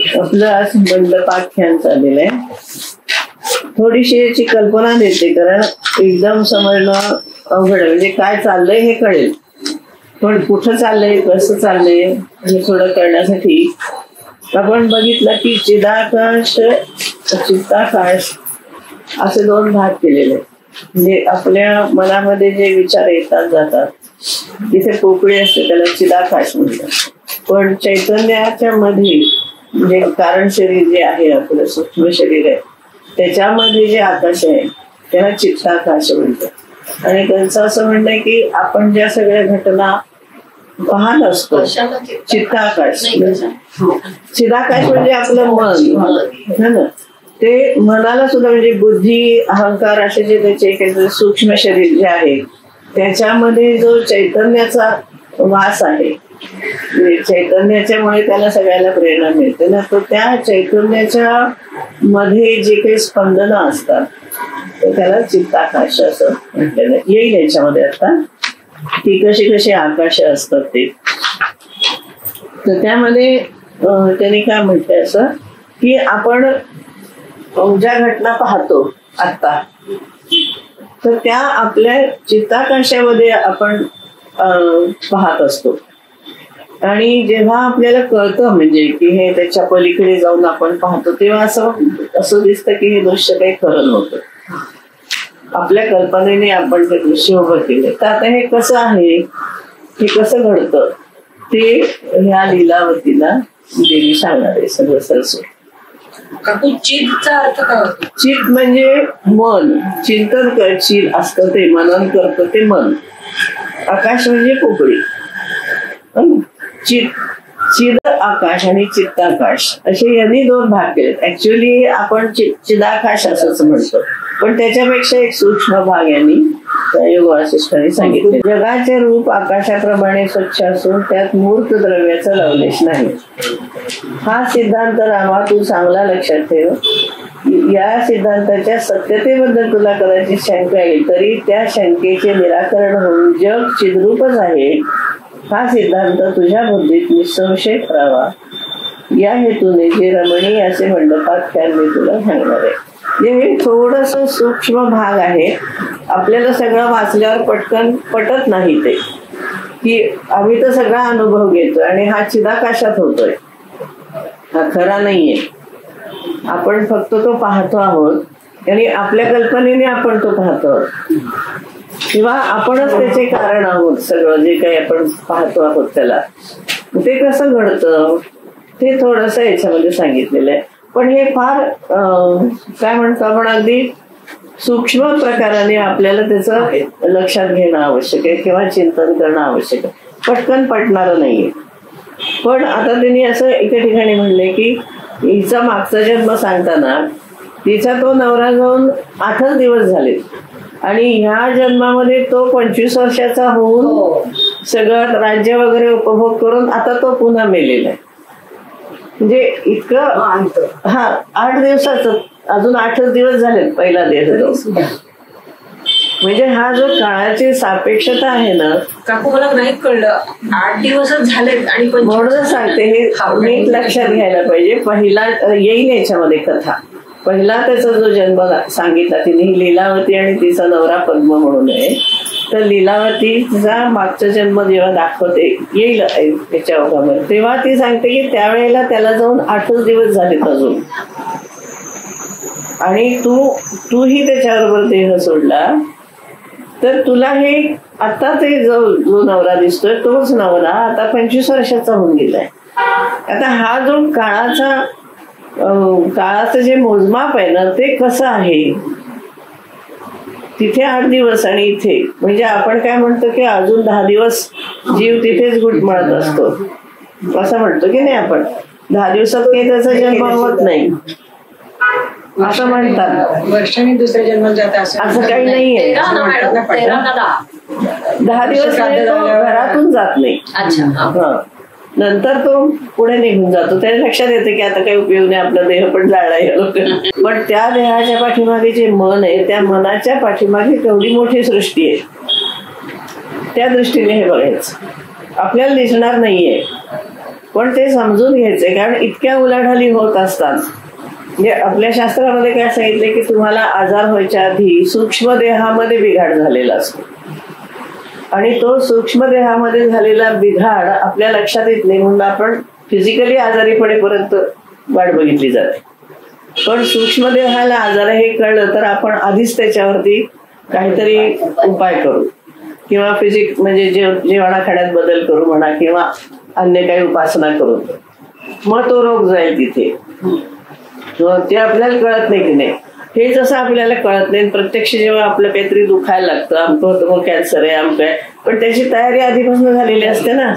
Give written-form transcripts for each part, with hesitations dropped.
आपलं आज मंडपाख्यान चाललेलं आहे. थोडीशी याची कल्पना देते, कारण एकदम समजणं अवघड आहे. म्हणजे काय चाललंय हे कळेल, पण कुठं चाललंय, कसं चाललंय हे थोडं कळण्यासाठी आपण बघितलं की चिदाकाश चित्ताकाश असे दोन भाग केलेले. म्हणजे आपल्या मनामध्ये जे विचार येतात जातात तिथे पोकळी असते, त्याला चिदाकाश म्हणतात. पण चैतन्याच्या मध्ये म्हणजे कारण शरीर जे आहे, आपलं सूक्ष्म शरीर आहे, त्याच्यामध्ये जे आकाश आहे त्याला चित्ताकाश म्हणतात. आणि त्यांचं असं म्हणणं आहे की आपण ज्या सगळ्या घटना पाहत असतो, चित्ताकाश चिदाकाश म्हणजे आपलं मन है ना, ते मनाला सुद्धा म्हणजे बुद्धी अहंकार असे जे त्याचे सूक्ष्म शरीर जे आहे त्याच्यामध्ये जो चैतन्याचा वास आहे, चैतन्याच्यामुळे त्याला सगळ्याला प्रेरणा मिळते ना, तर त्या चैतन्याच्या मध्ये जे काही स्पंदनं असतात तर त्याला चित्ताकाश असं म्हटलेलं येईल याच्यामध्ये. आता ती कशी कशी आकाश असतात ते, तर त्यामध्ये त्यांनी काय म्हटलंय असं की आपण ज्या घटना पाहतो आता, तर त्या आपल्या चित्ताकाशामध्ये आपण पाहत असतो. आणि जेव्हा आपल्याला कळतं म्हणजे की हे त्याच्या पलीकडे जाऊन आपण पाहतो, तेव्हा असं दिसतं की हे दृश्य काही खरं नव्हतं. आपल्या कल्पनेने आपण ते दृश्य उभं केलं. तर आता हे कसं आहे, हे कसं घडतं ते ह्या लीलावतीला देवी सांगणार आहे सगळं सरसो. चित्तचा अर्थ काय होतो? चित्त म्हणजे मन, चिंतन करशील असतं ते, मनन करतं ते मन. आकाश म्हणजे पोकळी. चिद आकाश आणि चित्ताकाश असे यांनी दोन भाग केलेत. ऍक्च्युअली आपण चिदाकाश असंच म्हणतो, पण त्याच्यापेक्षा एक सूक्ष्म भाग यांनी योग वासिष्ठांनी सांगितले. जगाचे रूप आकाशाप्रमाणे स्वच्छ असून त्यात मूर्त द्रव्याचा लवलेश नाही. हा सिद्धांत रामा तू चांगला लक्षात ठेव. या सिद्धांताच्या सत्यतेबद्दल तुला कदाचित शंका येईल, तरी त्या शंकेचे निराकरण होऊन जग चिद्रूपच आहे हा सिद्धांत तुझ्या बुद्धीत निसंशय ठरावा. या हेतूने जे रमणीय असे मंडपाख्यान मी तुला सांगणार आहे. हे थोडस सूक्ष्म भाग आहे, आपल्याला सगळं वाचल्यावर पटकन पटत नाही ते, की आम्ही तर सगळा अनुभव घेतोय आणि हा चिदाकाशात होतोय, हा खरा नाहीये. आपण फक्त तो पाहतो आहोत आणि आपल्या कल्पनेने आपण तो पाहतो आहोत, किंवा आपणच त्याचे कारण आहोत. सगळं जे काही आपण पाहतो आहोत त्याला ते कसं घडतं ते थोडस याच्यामध्ये सांगितलेलं आहे. पण हे फार काय म्हणतो आपण अगदी सूक्ष्म प्रकाराने आपल्याला त्याचं लक्षात घेणं आवश्यक आहे किंवा चिंतन करणं आवश्यक आहे. पटकन पटणारं नाहीये. पण आता त्यांनी असं एका ठिकाणी म्हणलंय की हिचा मागचा जन्म सांगताना तिचा तो नवरा जाऊन 8च दिवस झाले आणि ह्या जन्मामध्ये तो 25 वर्षाचा होऊन सगळं राज्य वगैरे उपभोग करून आता तो पुन्हा मेलेला आहे. म्हणजे इतकं 8 दिवसाचं, अजून 8च दिवस झालेत पहिला देह. म्हणजे हा जो काळाची सापेक्षता आहे ना, काकू मला नाही कळलं, 8 दिवसच झालेत आणि म्हणूनच सांगते हे नीट लक्षात घ्यायला पाहिजे. पहिला येईल याच्यामध्ये कथा. पहिला त्याचा जो जन्म सांगितला तिने, लीलावती आणि तिचा नवरा पद्म म्हणून आहे. तर लीलावतीचा मागचा जन्म जेव्हा दाखवते येईल त्याच्या ओघामध्ये, तेव्हा ती सांगते की त्यावेळेला त्याला जाऊन 8च दिवस झालेत अजून, आणि तूही त्याच्याबरोबर देह सोडला, तर तुला हे आता ते जो नवरा दिसतोय तोच नवरा आता 25 वर्षाचा होऊन गेलाय. आता हा जो काळाचं जे मोजमाप आहे ना ते कसं आहे, तिथे 8 दिवस आणि इथे, म्हणजे आपण काय म्हणतो की अजून 10 दिवस जीव तिथेच घुटमळत असतो असं म्हणतो की नाही आपण. 10 दिवसात काही त्याचा जन्म होत नाही असं म्हणतात. वर्षांनी दुसऱ्या जन्मात जात असं काही नाहीये. 10 दिवस घरातून जात नाही. नंतर तो पुढे निघून जातो. त्याच्या लक्षात येतं की आता काही उपयोग नाही, आपला देह पण जाळला या लोकांना. पण त्या देहाच्या पाठीमागे जे मन आहे, त्या मनाच्या पाठीमागे केवढी मोठी सृष्टी आहे, त्या दृष्टीने हे बघायचं. आपल्याला दिसणार नाहीये पण ते समजून घ्यायचे, कारण इतक्या उलाढाली होत असतात. म्हणजे आपल्या शास्त्रामध्ये काय सांगितले की तुम्हाला आजार व्हायच्या आधी सूक्ष्म देहामध्ये बिघाड झालेला असतो, आणि तो सूक्ष्म देहामध्ये झालेला बिघाड आपल्या लक्षात येत नाही, म्हणून आपण फिजिकली आजारी पडेपर्यंत वाट बघितली जाते. पण सूक्ष्म देहाला आजार हे कळलं तर आपण आधीच त्याच्यावरती काहीतरी उपाय करू, किंवा म्हणजे जेवणाखाण्यात बदल करू म्हणा, किंवा अन्य काही उपासना करू, मग तो रोग जाईल तिथे. ते आपल्याला कळत नाही की नाही. हे जसं आपल्याला कळत नाही, प्रत्यक्ष जेव्हा आपलं काहीतरी दुखायला लागतं, आमचं होतं मग कॅन्सर आहे आमचं आहे, पण त्याची तयारी आधीपासून झालेली असते ना.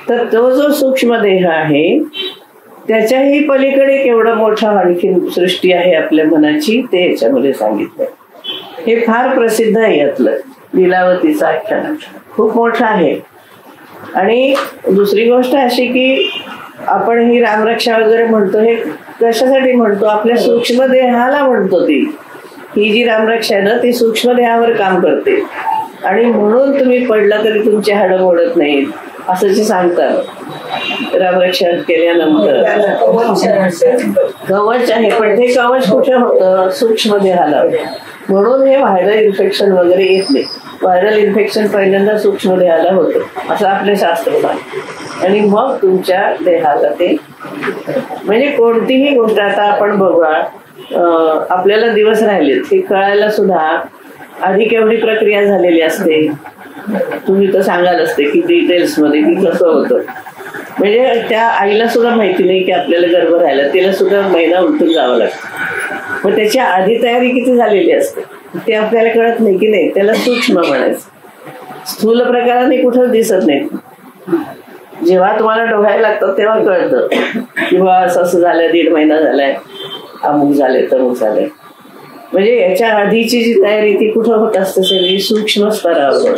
तर तो जो सूक्ष्म देह आहे त्याच्याही पलीकडे केवढं मोठं आणखी सृष्टी आहे आपल्या मनाची, ते याच्यामध्ये सांगितलंय. हे फार प्रसिद्ध आहे यातलं लीलावतीचं आख्यान, खूप मोठं आहे. आणि दुसरी गोष्ट अशी की आपण ही रामरक्षा वगैरे म्हणतो, हे कशासाठी म्हणतो? आपल्या सूक्ष्म देहाला म्हणतो. ही जी रामरक्षा आहे ना, ती सूक्ष्म देहावर काम करते, आणि म्हणून तुम्ही पडला तरी तुमची हाडं मोडत नाहीत असं जे सांगतात रामरक्षा केल्यानंतर. कवच आहे, पण ते कवच कुठे होतं? सूक्ष्म देहाला. म्हणून हे व्हायरल इन्फेक्शन वगैरे येत नाही. व्हायरल इन्फेक्शन पहिल्यांदा सूक्ष्म देहाला होतं असं आपले शास्त्र सांगते, आणि मग तुमच्या देहाला ते, म्हणजे कोणतीही गोष्ट आता आपण बघा, आपल्याला दिवस राहिलेत हे कळायला सुद्धा आधी केवढी प्रक्रिया झालेली असते. तुम्ही तर सांगाल असते की डिटेल्स मध्ये की कसं होतं. म्हणजे त्या आईला सुद्धा माहिती नाही की आपल्याला गर्भ राहिला, तिला सुद्धा महिना उलटून जावं लागतं. मग त्याची आधी तयारी किती झालेली असते ते आपल्याला कळत नाही की नाही. त्याला सूक्ष्म म्हणायचं. स्थूल प्रकाराने कुठं दिसत नाही. जेव्हा तुम्हाला डोळ्याला लागतं तेव्हा कळतं किंवा असं झालं, 1.5 महिना झालाय, अमुक झाले तमुक झाले. म्हणजे याच्या आधीची जी तयारी ती कुठं होत असते? सगळी सूक्ष्म स्तरावर.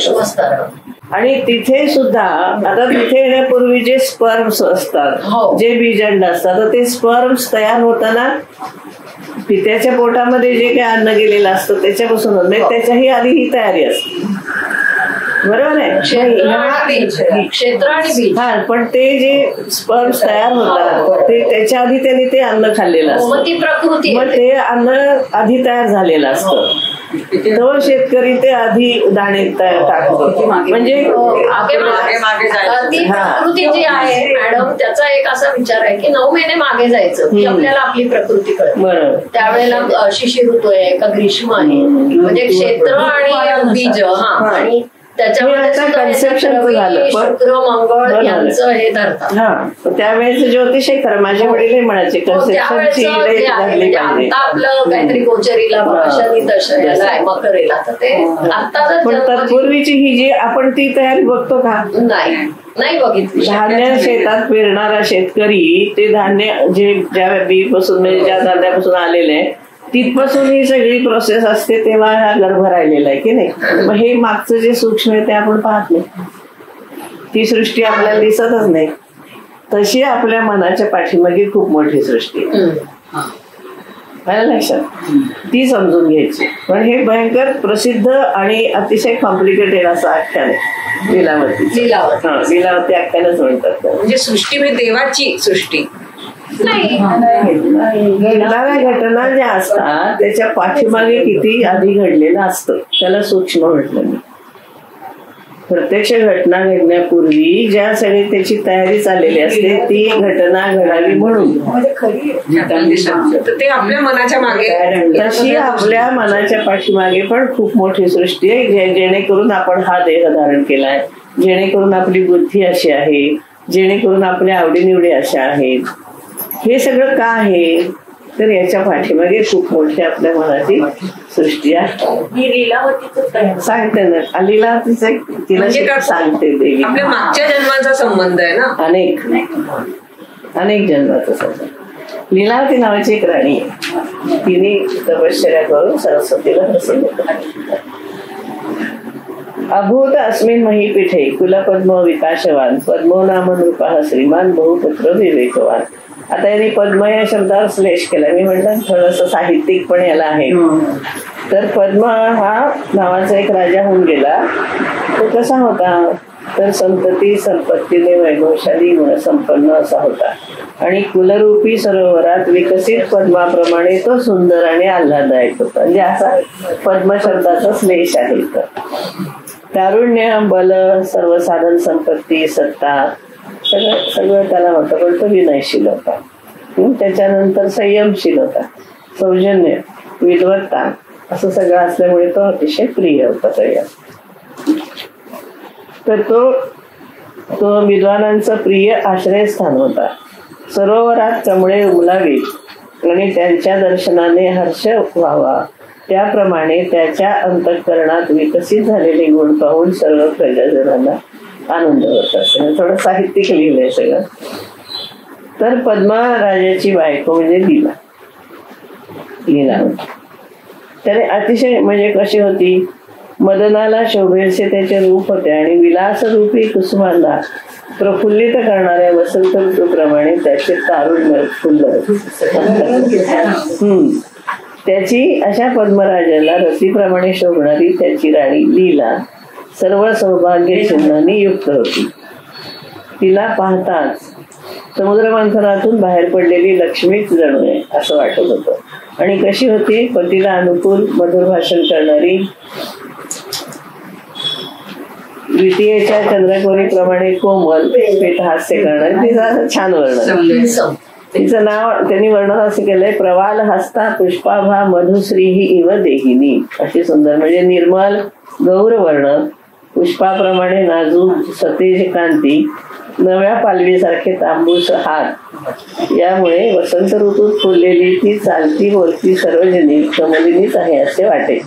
आणि तिथे सुद्धा आता तिथे येण्यापूर्वी जे स्पर्म्स असतात, जे बीजांड असतात, तर ते स्पर्म्स तयार होताना पित्याच्या पोटामध्ये जे काही अन्न गेलेलं असतं त्याच्यापासून म्हणजे त्याच्याही आधी ही तयारी असते. बरोबर आहे. हा, पण ते जे स्पर्म्स तयार होतात ते त्याच्या आधी त्यांनी ते अन्न खाल्लेलं असतं, मग ते अन्न आधी तयार झालेलं असतं. तो शेतकरी ते आधी दाणे टाकतो. म्हणजे प्रकृती जी आहे मॅडम, त्याचा एक असा विचार आहे की 9 महिने मागे जायचं की आपल्याला आपली प्रकृती कळते. बरोबर. त्यावेळेला शिशिर ऋतू आहे का ग्रीष्म आहे, म्हणजे क्षेत्र आणि बीज. आणि त्याच्यामध्ये शुक्र मंगळ यांचं हे धरतात. त्यावेळेस ज्योतिषही खरं माझे वडील हे म्हणायचे कन्सेप्शनची आता आपलं काहीतरी गोचरीला शनी दशयाला मकरेला, तर ते आता तत्पूर्वीची ही जी आपण ती तयारी बघतो का? नाही बघितली. धान्य शेतात पेरणारा शेतकरी ते धान्य जे ज्या बीपासून म्हणजे ज्या धान्यापासून आलेले आहे तिथपासून ही सगळी प्रोसेस असते, तेव्हा हा गर्भ राहिलेला आहे की नाही. मग हे मागचं जे सूक्ष्म आहे ते आपण पाहत नाही, ती सृष्टी आपल्याला दिसतच नाही. तशी आपल्या मनाच्या पाठीमागे खूप मोठी सृष्टी आहे लक्षात, ती समजून घ्यायची. पण हे भयंकर प्रसिद्ध आणि अतिशय कॉम्प्लिकेटेड असं आख्यान आहे लीलावती आख्यानच म्हणतात. म्हणजे सृष्टी म्हणजे देवाची सृष्टी घडणाऱ्या घटना ज्या असतात त्याच्या पाठीमागे किती आधी घडलेलं असतं त्याला सूक्ष्म म्हटलं मी. प्रत्यक्ष घटना घडण्यापूर्वी ज्या सगळी त्याची तयारी चाललेली असते ती घटना घडावी म्हणून ते आपल्या मनाच्या मागे, तशी आपल्या मनाच्या पाठीमागे पण खूप मोठी सृष्टी आहे. जेणेकरून आपण हा देह धारण केलाय, जेणेकरून आपली बुद्धी अशी आहे, जेणेकरून आपल्या आवडीनिवडी अशा आहेत. हे सगळं का आहे तर याच्या पाठीमागे खूप मोठी आपल्या मनाची सृष्टी आहे. सांगते ना लीलावतीचं तिला सांगते देवी. आपल्या मागच्या जन्माचा संबंध आहे ना, अनेक जन्माचा संबंध. लीलावती नावाची एक राणी आहे, तिने तपश्चर्या करून सरस्वतीला प्रसन्न केलं. अभूत अस्मिन् महीपीठे कुलपद्मो विकाशवान पद्मो नाम नृपः श्रीमान बहुपुत्र विवेकवान. आता यांनी पद्म या शब्दावर श्लेष केला. मी म्हटलं थोडस साहित्यिक पण याला आहे. तर पद्म हा नावाचा एक राजा होऊन गेला. तो कसा होता तर संतती संपत्तीने वैभवशाली गुणसंपन्न असा होता. आणि कुलरूपी सरोवरात विकसित पद्माप्रमाणे तो सुंदर आणि आल्हाददायक होता. म्हणजे असा पद्म शब्दाचा श्लेष आहे. तारुण्य, बल, सर्व साधन संपत्ती, सत्ता सगळं त्याला होतं. पण तो विनयशील होता. त्याच्यानंतर संयमशील होता, सौजन्य, विद्वत्ता असं सगळं असल्यामुळे तो अतिशय प्रिय होता सगळ्या. तर तो विद्वानांचं प्रिय आश्रयस्थान होता. सरोवरात कमळे उमलावीत आणि त्यांच्या दर्शनाने हर्ष व्हावा त्याप्रमाणे त्याच्या अंतःकरणात विकसित झालेले गुण पाहून सर्व प्रजाजनांना आनंद होत असे. थोडं साहित्यिक लिहिलंय सगळं. तर पद्मा राजाची बायको म्हणजे लीला होती. त्याने अतिशय म्हणजे कशी होती, मदनाला शोभेसे त्याचे रूप होते आणि विलास रूपी कुसुमांना प्रफुल्लित करणाऱ्या वसंत ऋतूप्रमाणे त्याचे तारुण्य फुललं. त्याची अशा पद्मराजाला रतीप्रमाणे शोभणारी त्याची राणी लीला सर्व सौभाग्य चिन्हांनी युक्त होती. तिला पाहताच समुद्र मंथनातून बाहेर पडलेली लक्ष्मीच जणू आहे असं वाटत होतं. आणि कशी होती, पतीला अनुकूल मधुर भाषण करणारी, द्वितीयेच्या चंद्रकोरीप्रमाणे कोमल हास्य करणारी, तिचं छान वर्णन. तिचं नाव त्यांनी वर्णन असं केलंय, प्रवाल हस्ता पुष्पाभा मधुश्री ही इव देहिनी. अशी सुंदर म्हणजे निर्मल गौर वर्ण, पुष्पाप्रमाणे नाजूक सतेज कांती, नव्या पालवीसारखे तांबूस हात, यामुळे वसंत ऋतूत फुललेली ती चालती बोलती सर्वजनी कमलिनीच आहे असे वाटे.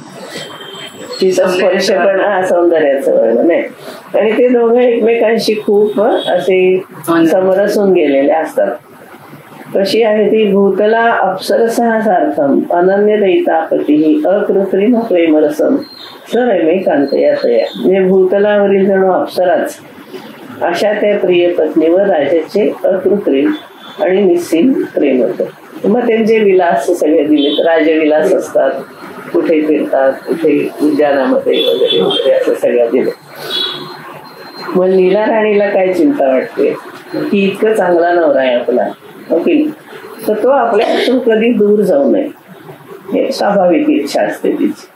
तिचा स्पर्श पण हा सौंदर्याचं वर्णन आहे. आणि ते दोघं एकमेकांशी खूप असे समरसून गेलेले असतात. कशी आहे ती, भूतला अप्सरसा सार्थम अनन्य दैतापती अकृत्रिम प्रेमरसम सरमेकांत यातया. म्हणजे भूतलावरील जणू अप्सराच अशा त्या प्रिय पत्नीवर राजाचे अकृत्रिम आणि निस्सीम प्रेम होतं. मग त्यांचे विलास सगळे दिलेत. राजविलास असतात, कुठे फिरतात, कुठे उद्यानामध्ये वगैरे वगैरे असं सगळं दिलं. मग लीला राणीला काय चिंता वाटते की इतकं चांगला नवरा आहे आपला, ओके, तर तो आपल्यापासून कधी दूर जाऊ नये, हे स्वाभाविक इच्छा असते तिची.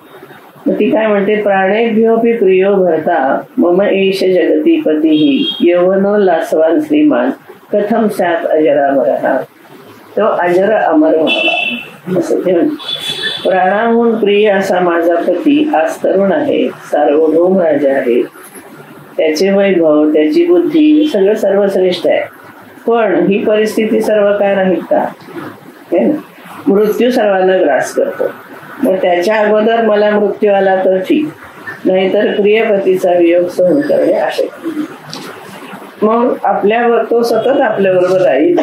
मग ती काय म्हणते, प्राणेभ्योपि प्रियो भरता मम एष जगती पतीही यौवनो लासवान श्रीमान कथम स्यात् अजरामरः. तो अजर अमर व्हावा असं ते म्हणते. प्राणाहून प्रिय असा माझा पती आज तरुण आहे, सार्वभौम राजा आहे, त्याचे वैभव, त्याची बुद्धी सगळं सर्वश्रेष्ठ आहे. पण ही परिस्थिती सर्व काय राहील का, मृत्यू सर्वांना ग्रास करतो. मग त्याच्या अगोदर मला मृत्यू आला तर ठीक, नाहीतर प्रियपतीचा वियोग सहन करणे अशक्य. मग आपल्यावर तो सतत आपल्याबरोबर राहील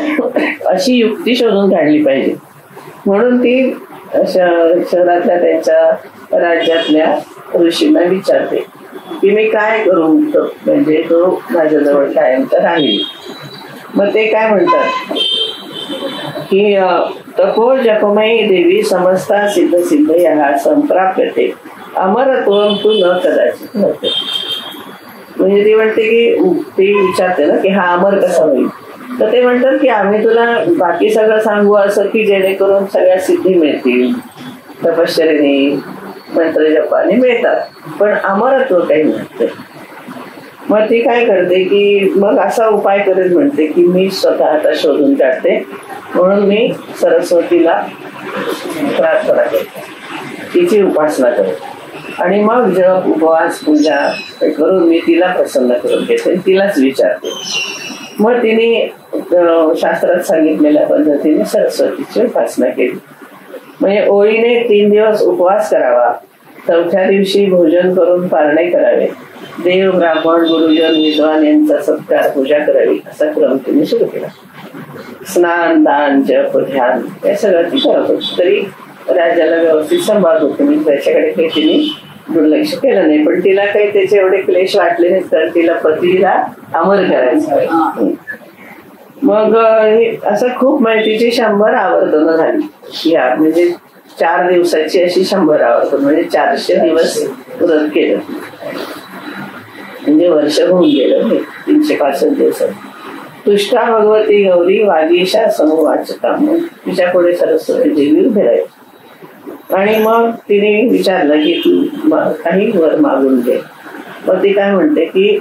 अशी युक्ती शोधून काढली पाहिजे. म्हणून ती शहरातल्या त्यांच्या राज्यातल्या ऋषींना विचारते की मी काय करू म्हणजे तो माझ्याजवळ कायमचा राहील. मग ते काय म्हणतात की तपो जपमयी देवी समजता सिद्ध सिद्ध या संप्राप्यते अमरत्वम तू न कदाचित नव्हते. म्हणजे ती म्हणते की ती विचारते ना की हा अमर कसा होईल, तर ते म्हणतात की आम्ही तुला बाकी सगळं सांगू असं की जेणेकरून सगळ्या सिद्धी मिळतील, तपश्चर्याने मंत्र जपाने मिळतात, पण अमरत्व काही नसते. मग ती काय करते की मग असा उपाय करेल, म्हणते की मी स्वतः आता शोधून काढते. म्हणून मी सरस्वतीला प्रार्थना करते, तिची उपासना करते आणि मग जप उपवास पूजा करून मी तिला प्रसन्न करून घेते, तिलाच विचारते. मग तिने शास्त्रात सांगितलेल्या पद्धतीने सरस्वतीची उपासना केली. म्हणजे ओळीने 3 दिवस उपवास करावा, 4थ्या दिवशी भोजन करून पारणे करावे, देव ब्राह्मण गुरुजन विद्वान यांचा सत्कार पूजा करावी असा क्रम तिने सुरू केला. स्नान दान जप ध्यान हे सगळं ती करत होती. तरी राजाला व्यवस्थित सांभाळत होते, मी त्याच्याकडे काही तिने दुर्लक्ष केलं नाही. पण तिला काही त्याचे एवढे क्लेश वाटले नाही, तर तिला पतीला अमर करायचं. मग असं खूप माहितीची 100 आवर्तनं झाली. या म्हणजे 4 दिवसाची अशी 100 आवर्तन म्हणजे 400 दिवस व्रत केलं. म्हणजे वर्ष होऊन गेलं 365 दिवसात. तुष्टा भगवती गौरी वागीशा समूहाचता, तिच्या पुढे सरस्वती देवी उभे राहील. आणि मग तिने विचारलं की तू काही वर मागून घे. मग ती काय म्हणते की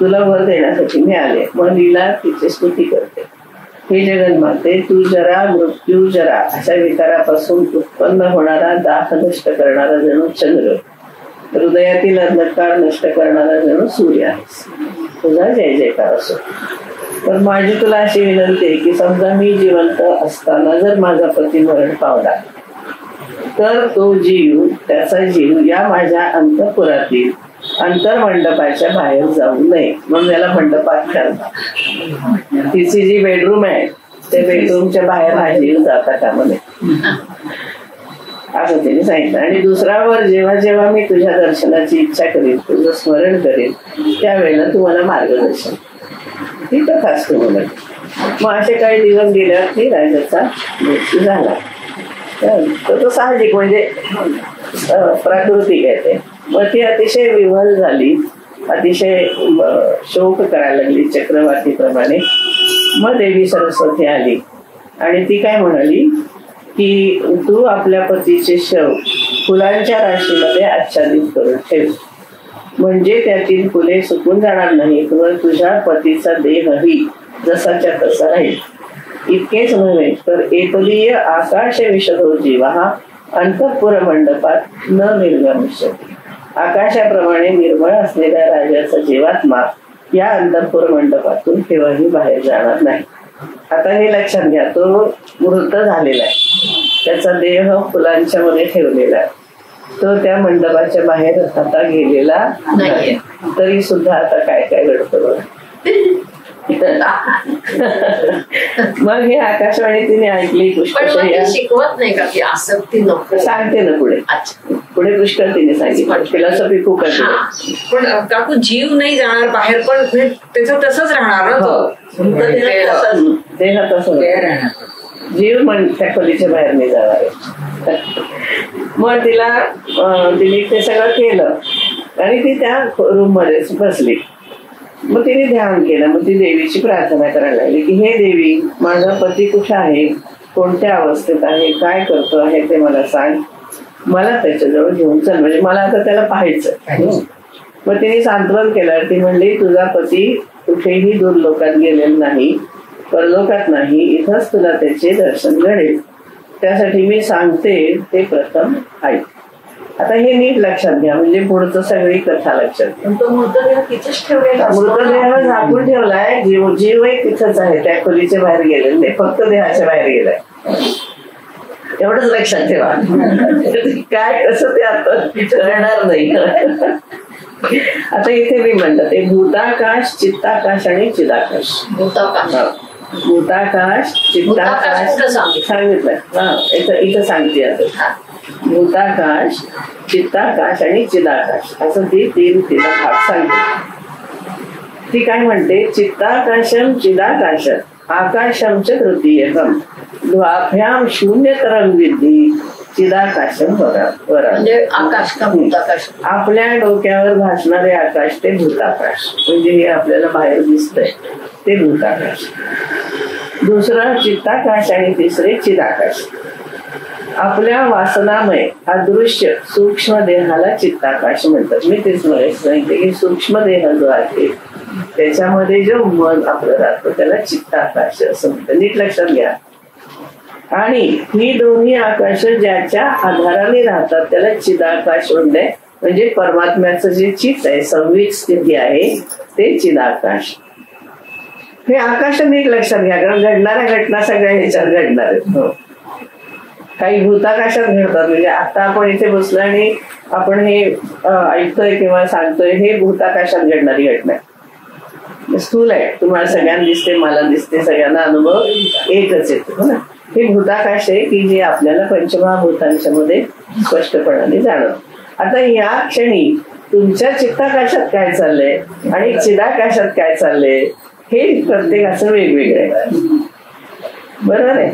तुला वर देण्यासाठी मी आले. मग लीला तिची स्तुती करते. हे जगन्माते, तू जरा मृत्यू जरा अशा विकारापासून उत्पन्न होणारा दाह नष्ट करणारा जणू चंद्र, हृदयातील अंधकार नष्ट करणारा जणू सूर्य आहेस. तुझा जय जयकार असो. तर माझी तुला अशी विनंती आहे की समजा मी जिवंत असताना जर माझा पती मरण पावला तर तो जीव, त्याचा जीव या माझ्या अंतःपुरातील अंतर्मंडपाच्या बाहेर जाऊ नये. मग याला मंडपात घालतात. तिची जी बेडरूम आहे त्या बेडरूमच्या बाहेर हा जीव जाता कामा नये असं तिने सांगितलं. आणि दुसरा वर, जेव्हा जेव्हा मी तुझ्या दर्शनाची इच्छा करीन, तुझं स्मरण करेन, त्यावेळेला तू मला मार्गदर्शन. ही कथाच तुम्हाला. मग असे काही दिवस गेल्यावरती राजाचा मृत्यू झाला. तर तो साहजिक म्हणजे प्राकृतिक आहे ते. मग ती अतिशय विव्हल झाली, अतिशय शोक करायला लागली चक्रवातीप्रमाणे. मग देवी सरस्वती आली आणि ती काय म्हणाली की तू आपल्या पतीचे शव फुलांच्या राशीमध्ये आच्छादित करून ठेव, म्हणजे त्यातील फुले सुकून जाणार नाहीत व तुझ्या पतीचा देहही जसाच्या तसा राहील. इतकेच नव्हे तर एकदीय आकाश विशदो जीवा हा अंतःपुर मंडपात न निर्गमिष्यति. आकाशाप्रमाणे निर्मळ असलेल्या राजाचा जीवात्मा या अंतःपुर मंडपातून केव्हाही बाहेर जाणार नाही. आता हे लक्षात घ्या, तो मृत झालेला आहे, त्याचा देह फुलांच्या मध्ये ठेवलेला आहे, तो त्या मंडपाच्या बाहेर आता गेलेला नाही. तरी सुद्धा आता काय काय घडतं बघा. मग हे आकाशवाणी तिने ऐकली. पुष्कळ शिकवत नाही का की आसक्ती नको, सांगते ना पुढे. पुढे पुष्कळ तिने सांगितलं. फिलॉसॉफी खूप आहे. पण काकू जीव नाही जाणार बाहेर, पण त्याचं तसंच राहणार ना. देह तसं जीव त्या खोलीच्या बाहेर नाही जाणार. मग तिने ते सगळं केलं आणि ती त्या रूम मध्ये बसली. मग तिने ध्यान केलं. मग ती देवीची प्रार्थना करायला लागली की हे देवी, माझा पती कुठे आहे, कोणत्या अवस्थेत आहे, काय करतो आहे ते मला सांग, मला त्याच्याजवळ घेऊन चल, म्हणजे मला आता त्याला पाहायचं. मग तिने सांत्वन केलं. ती म्हणली तुझा पती कुठेही दूर लोकात गेलेला नाही, परलोकात नाही, इथंच तुला त्याचे दर्शन घडेल. त्यासाठी मी सांगते ते प्रथम ऐक. आता हे नीट लक्षात घ्या, म्हणजे पुढचं सगळी कथा लक्षात घ्या. तो मृतदेह तिथेच ठेवलेला, मृतदेह झाकून ठेवलाय, जीवही तिथंच आहे, त्या खोलीच्या बाहेर गेलेलं नाही, फक्त देहाच्या बाहेर गेलाय. एवढंच लक्षात ठेवा. काय कसं ते आता कळणार नाही. आता इथे मी म्हणतात ते भूताकाश, चित्ताकाश आणि चिदाकाश. भूताकाश, चित्ताकाश सांगितलंय. इथं सांगते आता. भूताकाश, चित्ताकाश आणि चिदाकाश असं ती तिला भाग सांगते. ती काय म्हणते, चित्ताकाशम चिदाकाशम आकाशम च तृतीयकम द्वाभ्याम शून्यतरम विद्धी चिदाकाशम वरा. म्हणजे आकाश का भूताकाश? आपल्या डोक्यावर भासणारे आकाश ते भूताकाश, म्हणजे हे आपल्याला बाहेर दिसतंय ते भूताकाश. दुसरं चित्ताकाश आणि तिसरे चिदाकाश. आपल्या वासनामय अदृश्य सूक्ष्म देहाला चित्ताकाश म्हणतात. मी तेच सांगते की सूक्ष्म देह जो आहे त्याच्यामध्ये जो मन आपलं राहतं त्याला चित्ताकाश असं म्हणतात. नीट लक्षात घ्या. आणि ही दोन्ही आकाश ज्याच्या आधाराने राहतात त्याला चिदाकाश म्हणते. म्हणजे परमात्म्याचं जे चित्त आहे, संवित स्थिती आहे ते चिदाकाश. हे आकाश नीट लक्षात घ्या, कारण घडणाऱ्या घटना सगळ्या ह्याच्यात घडणार आहेत. काही भूताकाशात घडतात. म्हणजे आता आपण इथे बसलो आणि आपण हे ऐकतोय किंवा सांगतोय, हे भूताकाशात घडणारी घटना आहे. स्थूल आहे, तुम्हाला सगळ्यांना दिसते, मला दिसते, सगळ्यांना अनुभव एकच येतो ना. हे भूताकाश आहे की जे आपल्याला पंचमहाभूतांच्या मध्ये स्पष्टपणाने जाणवतं. आता या क्षणी तुमच्या चित्ताकाशात काय चाललंय आणि चिदाकाशात काय चाललंय हे प्रत्येकाचं वेगवेगळं आहे. बरोबर आहे.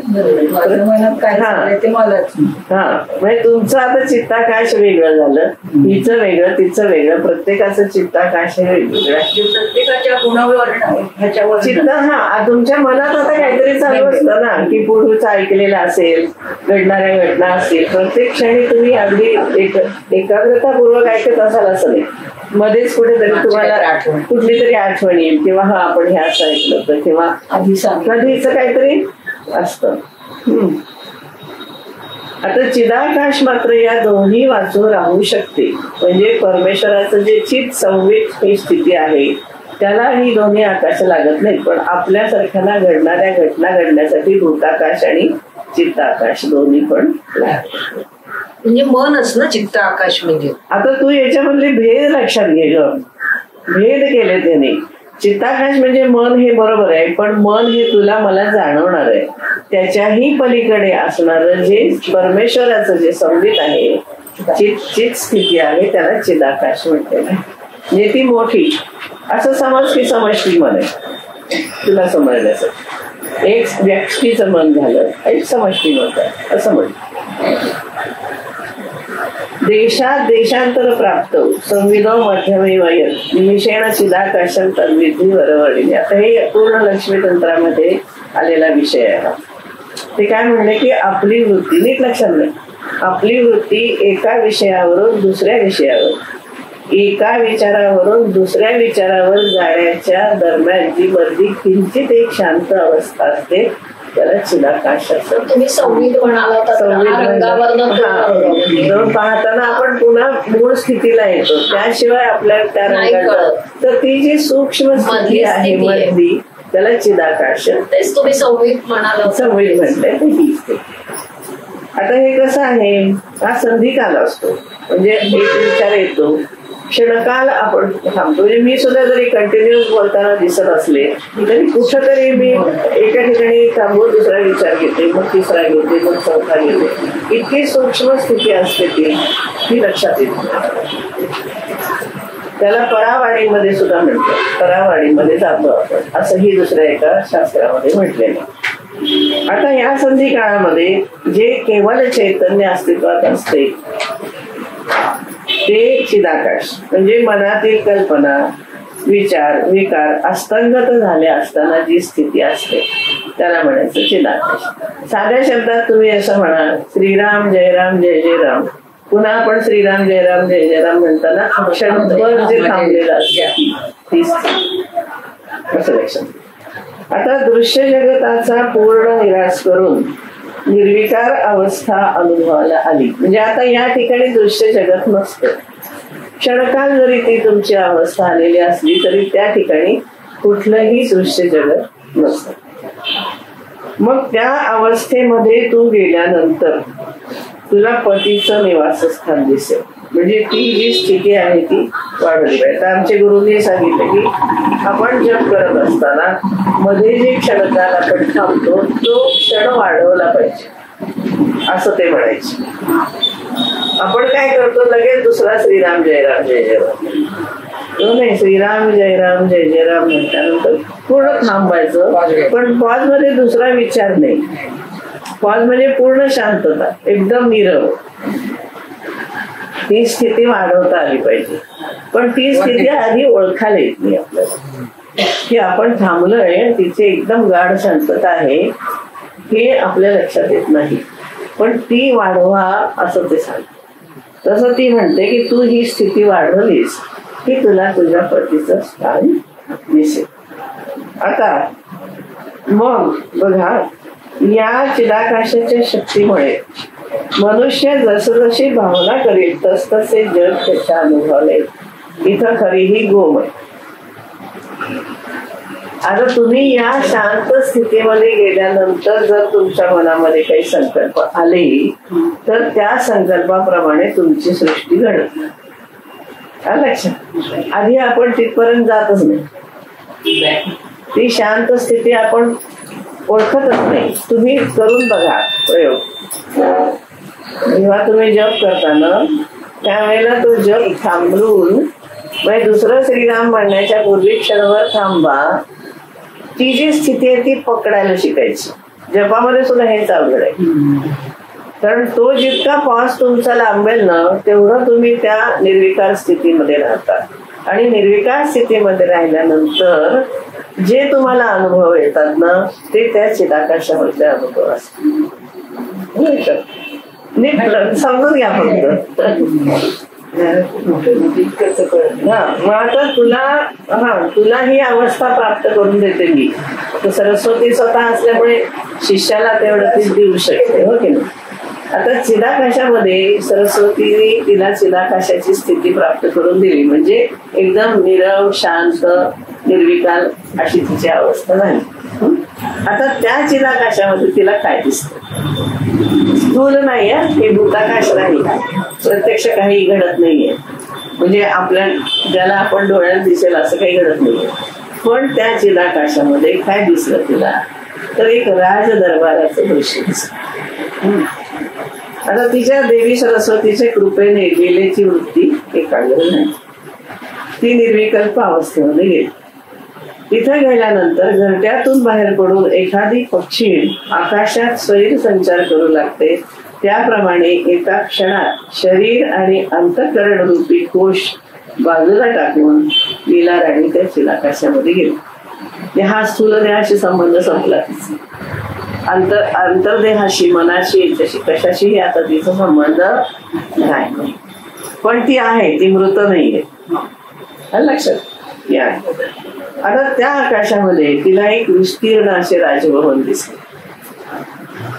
हा म्हणजे तुमचं आता चित्ताकाश वेगळं झालं, हिचं वेगळं तिचं वेगळं, प्रत्येकाचं चित्ताकाश हे वेगवेगळं आहे. प्रत्येकाच्या गुणावर ह्याच्यावर चित्त तुमच्या मनात आता काहीतरी चालू असतं ना, की पूर्वीचं ऐकलेलं असेल, घडणाऱ्या घटना असतील, प्रत्येक क्षणी तुम्ही अगदी एकाग्रतापूर्वक ऐकत असाल असं नाही. मध्येच कुठेतरी तुम्हाला कुठली तरी आठवण येईल किंवा हा आपण हे असं ऐकलं होतं किंवा कधीच काहीतरी असतं. आता चिदाकाश मात्र या दोन्ही वाचून राहू शकते. म्हणजे परमेश्वराचं जे चित संवित ही स्थिती आहे त्याला ही दोन्ही आकाश लागत नाहीत, पण आपल्यासारख्याला घडणाऱ्या घटना घडण्यासाठी भूताकाश आणि चित्ताकाश दोन्ही पण लागतात. म्हणजे मनच ना चित्त आकाश म्हणजे. आता तू याच्यामधले भेद लक्षात घे ग, भेद केले त्याने. चित्ताकाश म्हणजे मन हे बरोबर आहे, पण मन हे तुला मला जाणवणार आहे. त्याच्याही पलीकडे असणारं जे परमेश्वराचं जे संवित आहे, चित स्थिती आहे, त्याला चिदाकाश म्हणते. म्हणजे ती मोठी असं समज की समष्टी मन आहे. तुला समजण्याचं एक व्यक्तीचं मन झालं, एक समष्टी मन आहे असं म्हणत. देशात देशांतर प्राप्त संविधो मध्यमेवय निमिषेण चिदाकाशम तद्विधी वरवळीने. आता हे पूर्ण लक्ष्मी तंत्रामध्ये आलेला विषय आहे. ते काय म्हणले की आपली वृत्ती, नीट लक्षात नाही, आपली वृत्ती एका विषयावरून दुसऱ्या विषयावर, एका विचारावरून दुसऱ्या विचारावर जाण्याच्या दरम्यान जी मर्जी किंचित एक शांत अवस्था असते त्याला चिदाकाश असं. तुम्ही संवित म्हणाला पाहताना आपण पुन्हा मूळ स्थितीला येतो, त्याशिवाय आपल्या त्या रंगात तर ती जी सूक्ष्म स्थिती आहे मधली त्याला चिदाकाश. तेच तुम्ही संवित म्हणाला, संवित म्हटलंय ते ही. आता हे कसं आहे, हा संधिकाल असतो. म्हणजे एक विचार येतो, क्षणकाल आपण थांबतो. म्हणजे मी सुद्धा जरी कंटिन्युअस बोलताना दिसत असले तरी कुठं तरी मी एका ठिकाणी थांबून दुसरा विचार घेते, मग तिसरा घेते, मग चौथा घेते. इतकी सूक्ष्म स्थिती असते ती लक्षात येते. त्याला परावाणीमध्ये सुद्धा म्हणतात, परावाणीमध्ये जातो आपण असंही दुसऱ्या एका शास्त्रामध्ये म्हटलेलं. आता या संधी काळामध्ये जे केवळ चैतन्य अस्तित्वात असते ते चिदाकाश. म्हणजे मनातील कल्पना, विचार, विकार अस्तंगत झाले असताना जी स्थिती असते त्याला म्हणायचं चिदाकाश. साध्या शब्दात तुम्ही असं म्हणा, श्रीराम जय राम जय जय राम. पुन्हा आपण श्रीराम जय राम जय जय राम म्हणताना क्षणभर जे थांबलेलं असतं असं लक्षात. आता दृश्य जगताचा पूर्ण निराश करून निर्विकार अवस्था अनुभवाला आली. म्हणजे आता या ठिकाणी दृश्य जगत नसतं. क्षणकाल जरी ती तुमची अवस्था आलेली असली तरी त्या ठिकाणी कुठलंही दृश्य जगत नसतं. मग त्या अवस्थेमध्ये तू गेल्यानंतर तुला पतीचं निवासस्थान दिसेल. म्हणजे ती जी स्थिती आहे ती वाढवली पाहिजे. तर आमच्या गुरुंनी सांगितलं की आपण जप करत असताना मध्ये जे क्षणकाल आपण थांबतो तो क्षण वाढवला पाहिजे असं ते म्हणायचे. आपण काय करतो, लगेच दुसरा श्रीराम जय राम जय जय राम. तो नाही, श्रीराम जय राम जय जय राम म्हटल्यानंतर पूर्ण थांबायचं, पण पॉज मध्ये दुसरा विचार नाही. पॉज म्हणजे पूर्ण शांतता, एकदम नीरव. ती स्थिती वाढवता आली पाहिजे. पण ती स्थिती आधी ओळखायला येत नाही आपल्याला की आपण थांबलोय, तिथे एकदम गाढ शांतता आहे हे आपल्या लक्षात येत नाही. पण ती वाढवा असं ते सांग. तसं ती म्हणते की तू ही स्थिती वाढवलीस की तुला तुझ्या पतीचं स्थान दिसेल. आता मग बघा, या चिदाकाशाच्या शक्तीमुळे मनुष्य जसजशी भावना करेल तसतसे जग त्याच्या अनुभवले. इथं खरीही गोम आहे. आता तुम्ही या शांत स्थितीमध्ये गेल्यानंतर जर तुमच्या मनामध्ये काही संकल्प आले तर त्या संकल्पाप्रमाणे तुमची सृष्टी घडत. लक्षात, आधी आपण तिथपर्यंत जातच नाही. ती शांत स्थिती आपण ओळखतच नाही. तुम्ही करून बघा प्रयोग. जेव्हा तुम्ही जप करताना त्यावेळेला तो जप थांबवून म्हणजे दुसरं श्रीराम म्हणण्याच्या पूर्वी क्षणभर थांबा. ती जी स्थिती आहे ती पकडायला शिकायची. जपामध्ये सुद्धा हेच अवघड आहे. कारण तो जितका पॉज तुमचा लांबेल ना तेवढं तुम्ही त्या निर्विकार स्थितीमध्ये राहता. आणि निर्विकार स्थितीमध्ये राहिल्यानंतर जे तुम्हाला अनुभव येतात ना ते त्या चिदाकाशामधले अनुभव असतात. समजून घ्या फक्त. मग आता तुला ही अवस्था प्राप्त करून देते मी. सरस्वती स्वतः असल्यामुळे शिष्याला तेवढं ती देऊ शकते, हो की नाही. आता चिदाकाशामध्ये सरस्वतीने तिला चिदाकाशाची स्थिती प्राप्त करून दिली, म्हणजे एकदम निरव शांत निर्विकार अशी तिची अवस्था झाली. आता त्या चिदाकाशामध्ये तिला काय दिसतं? स्थूल नाही आहे, हे भूताकाश नाही, प्रत्यक्ष काही घडत नाहीये. म्हणजे आपल्या ज्याला आपण डोळ्यात दिसेल असं काही घडत नाहीये. पण त्या चिदाकाशामध्ये काय दिसलं तिला? तर एक राज दरबाराचं दृश्य दिसलं. आता तिच्या देवी सरस्वतीच्या कृपेने गेलेची वृत्ती एकाग्र नाही, ती निर्विकल्प अवस्थेमध्ये गेली. तिथे गेल्यानंतर घरट्यातून बाहेर पडून एखादी पक्षी आकाशात स्वैर संचार करू लागते, त्याप्रमाणे एका क्षणात शरीर आणि अंतःकरण रूपी कोश बाजूला टाकून लीला राणी त्या चिदाकाशामध्ये गेली. हा स्थूल देहाशी संबंध संपला. अंतर्देहाशी मनाशी याच्याशी कशाशीही आता तिचा संबंध नाही. पण ती आहे, ती मृत नाहीये, लक्षात या. आता त्या आकाशामध्ये तिला एक विस्तीर्ण असे राजभवन दिसले.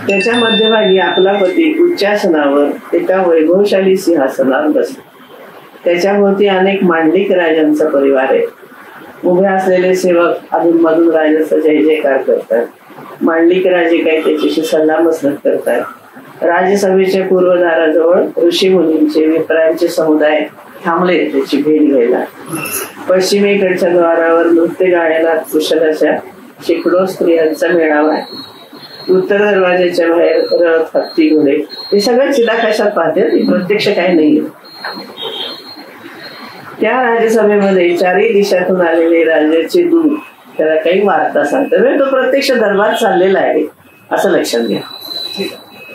त्याच्या मध्यभागी आपला पती उच्चासनावर एका वैभवशाली सिंहासनावर बसले. त्याच्याभोवती अनेक मांडलिक राजांचा परिवार आहे. उभे असलेले सेवक अधूनमधून राजाचा जय जयकार करतात. मांडलिक राजे काही त्याच्याशी सल्लामसलत करतात. राजसभेच्या पूर्वदाराजवळ ऋषी मुनींचे विप्रांचे समुदाय थांबले त्याची भेट घ्यायला. पश्चिमेकडच्या द्वारावर नृत्य गाण्याला कुशल अशा शेकडो स्त्रियांचा मेळावा आहे. उत्तर दरवाजाच्या बाहेर रथ, हत्ती, घोडे हे सगळं चिदाकाशात पाहते, प्रत्यक्ष काही नाहीये. त्या राजसभेमध्ये चारही दिशातून आलेले राजाचे दूत त्याला काही वार्ता सांगतात. म्हणजे तो प्रत्यक्ष दरबार चाललेला आहे असं लक्षात घ्या.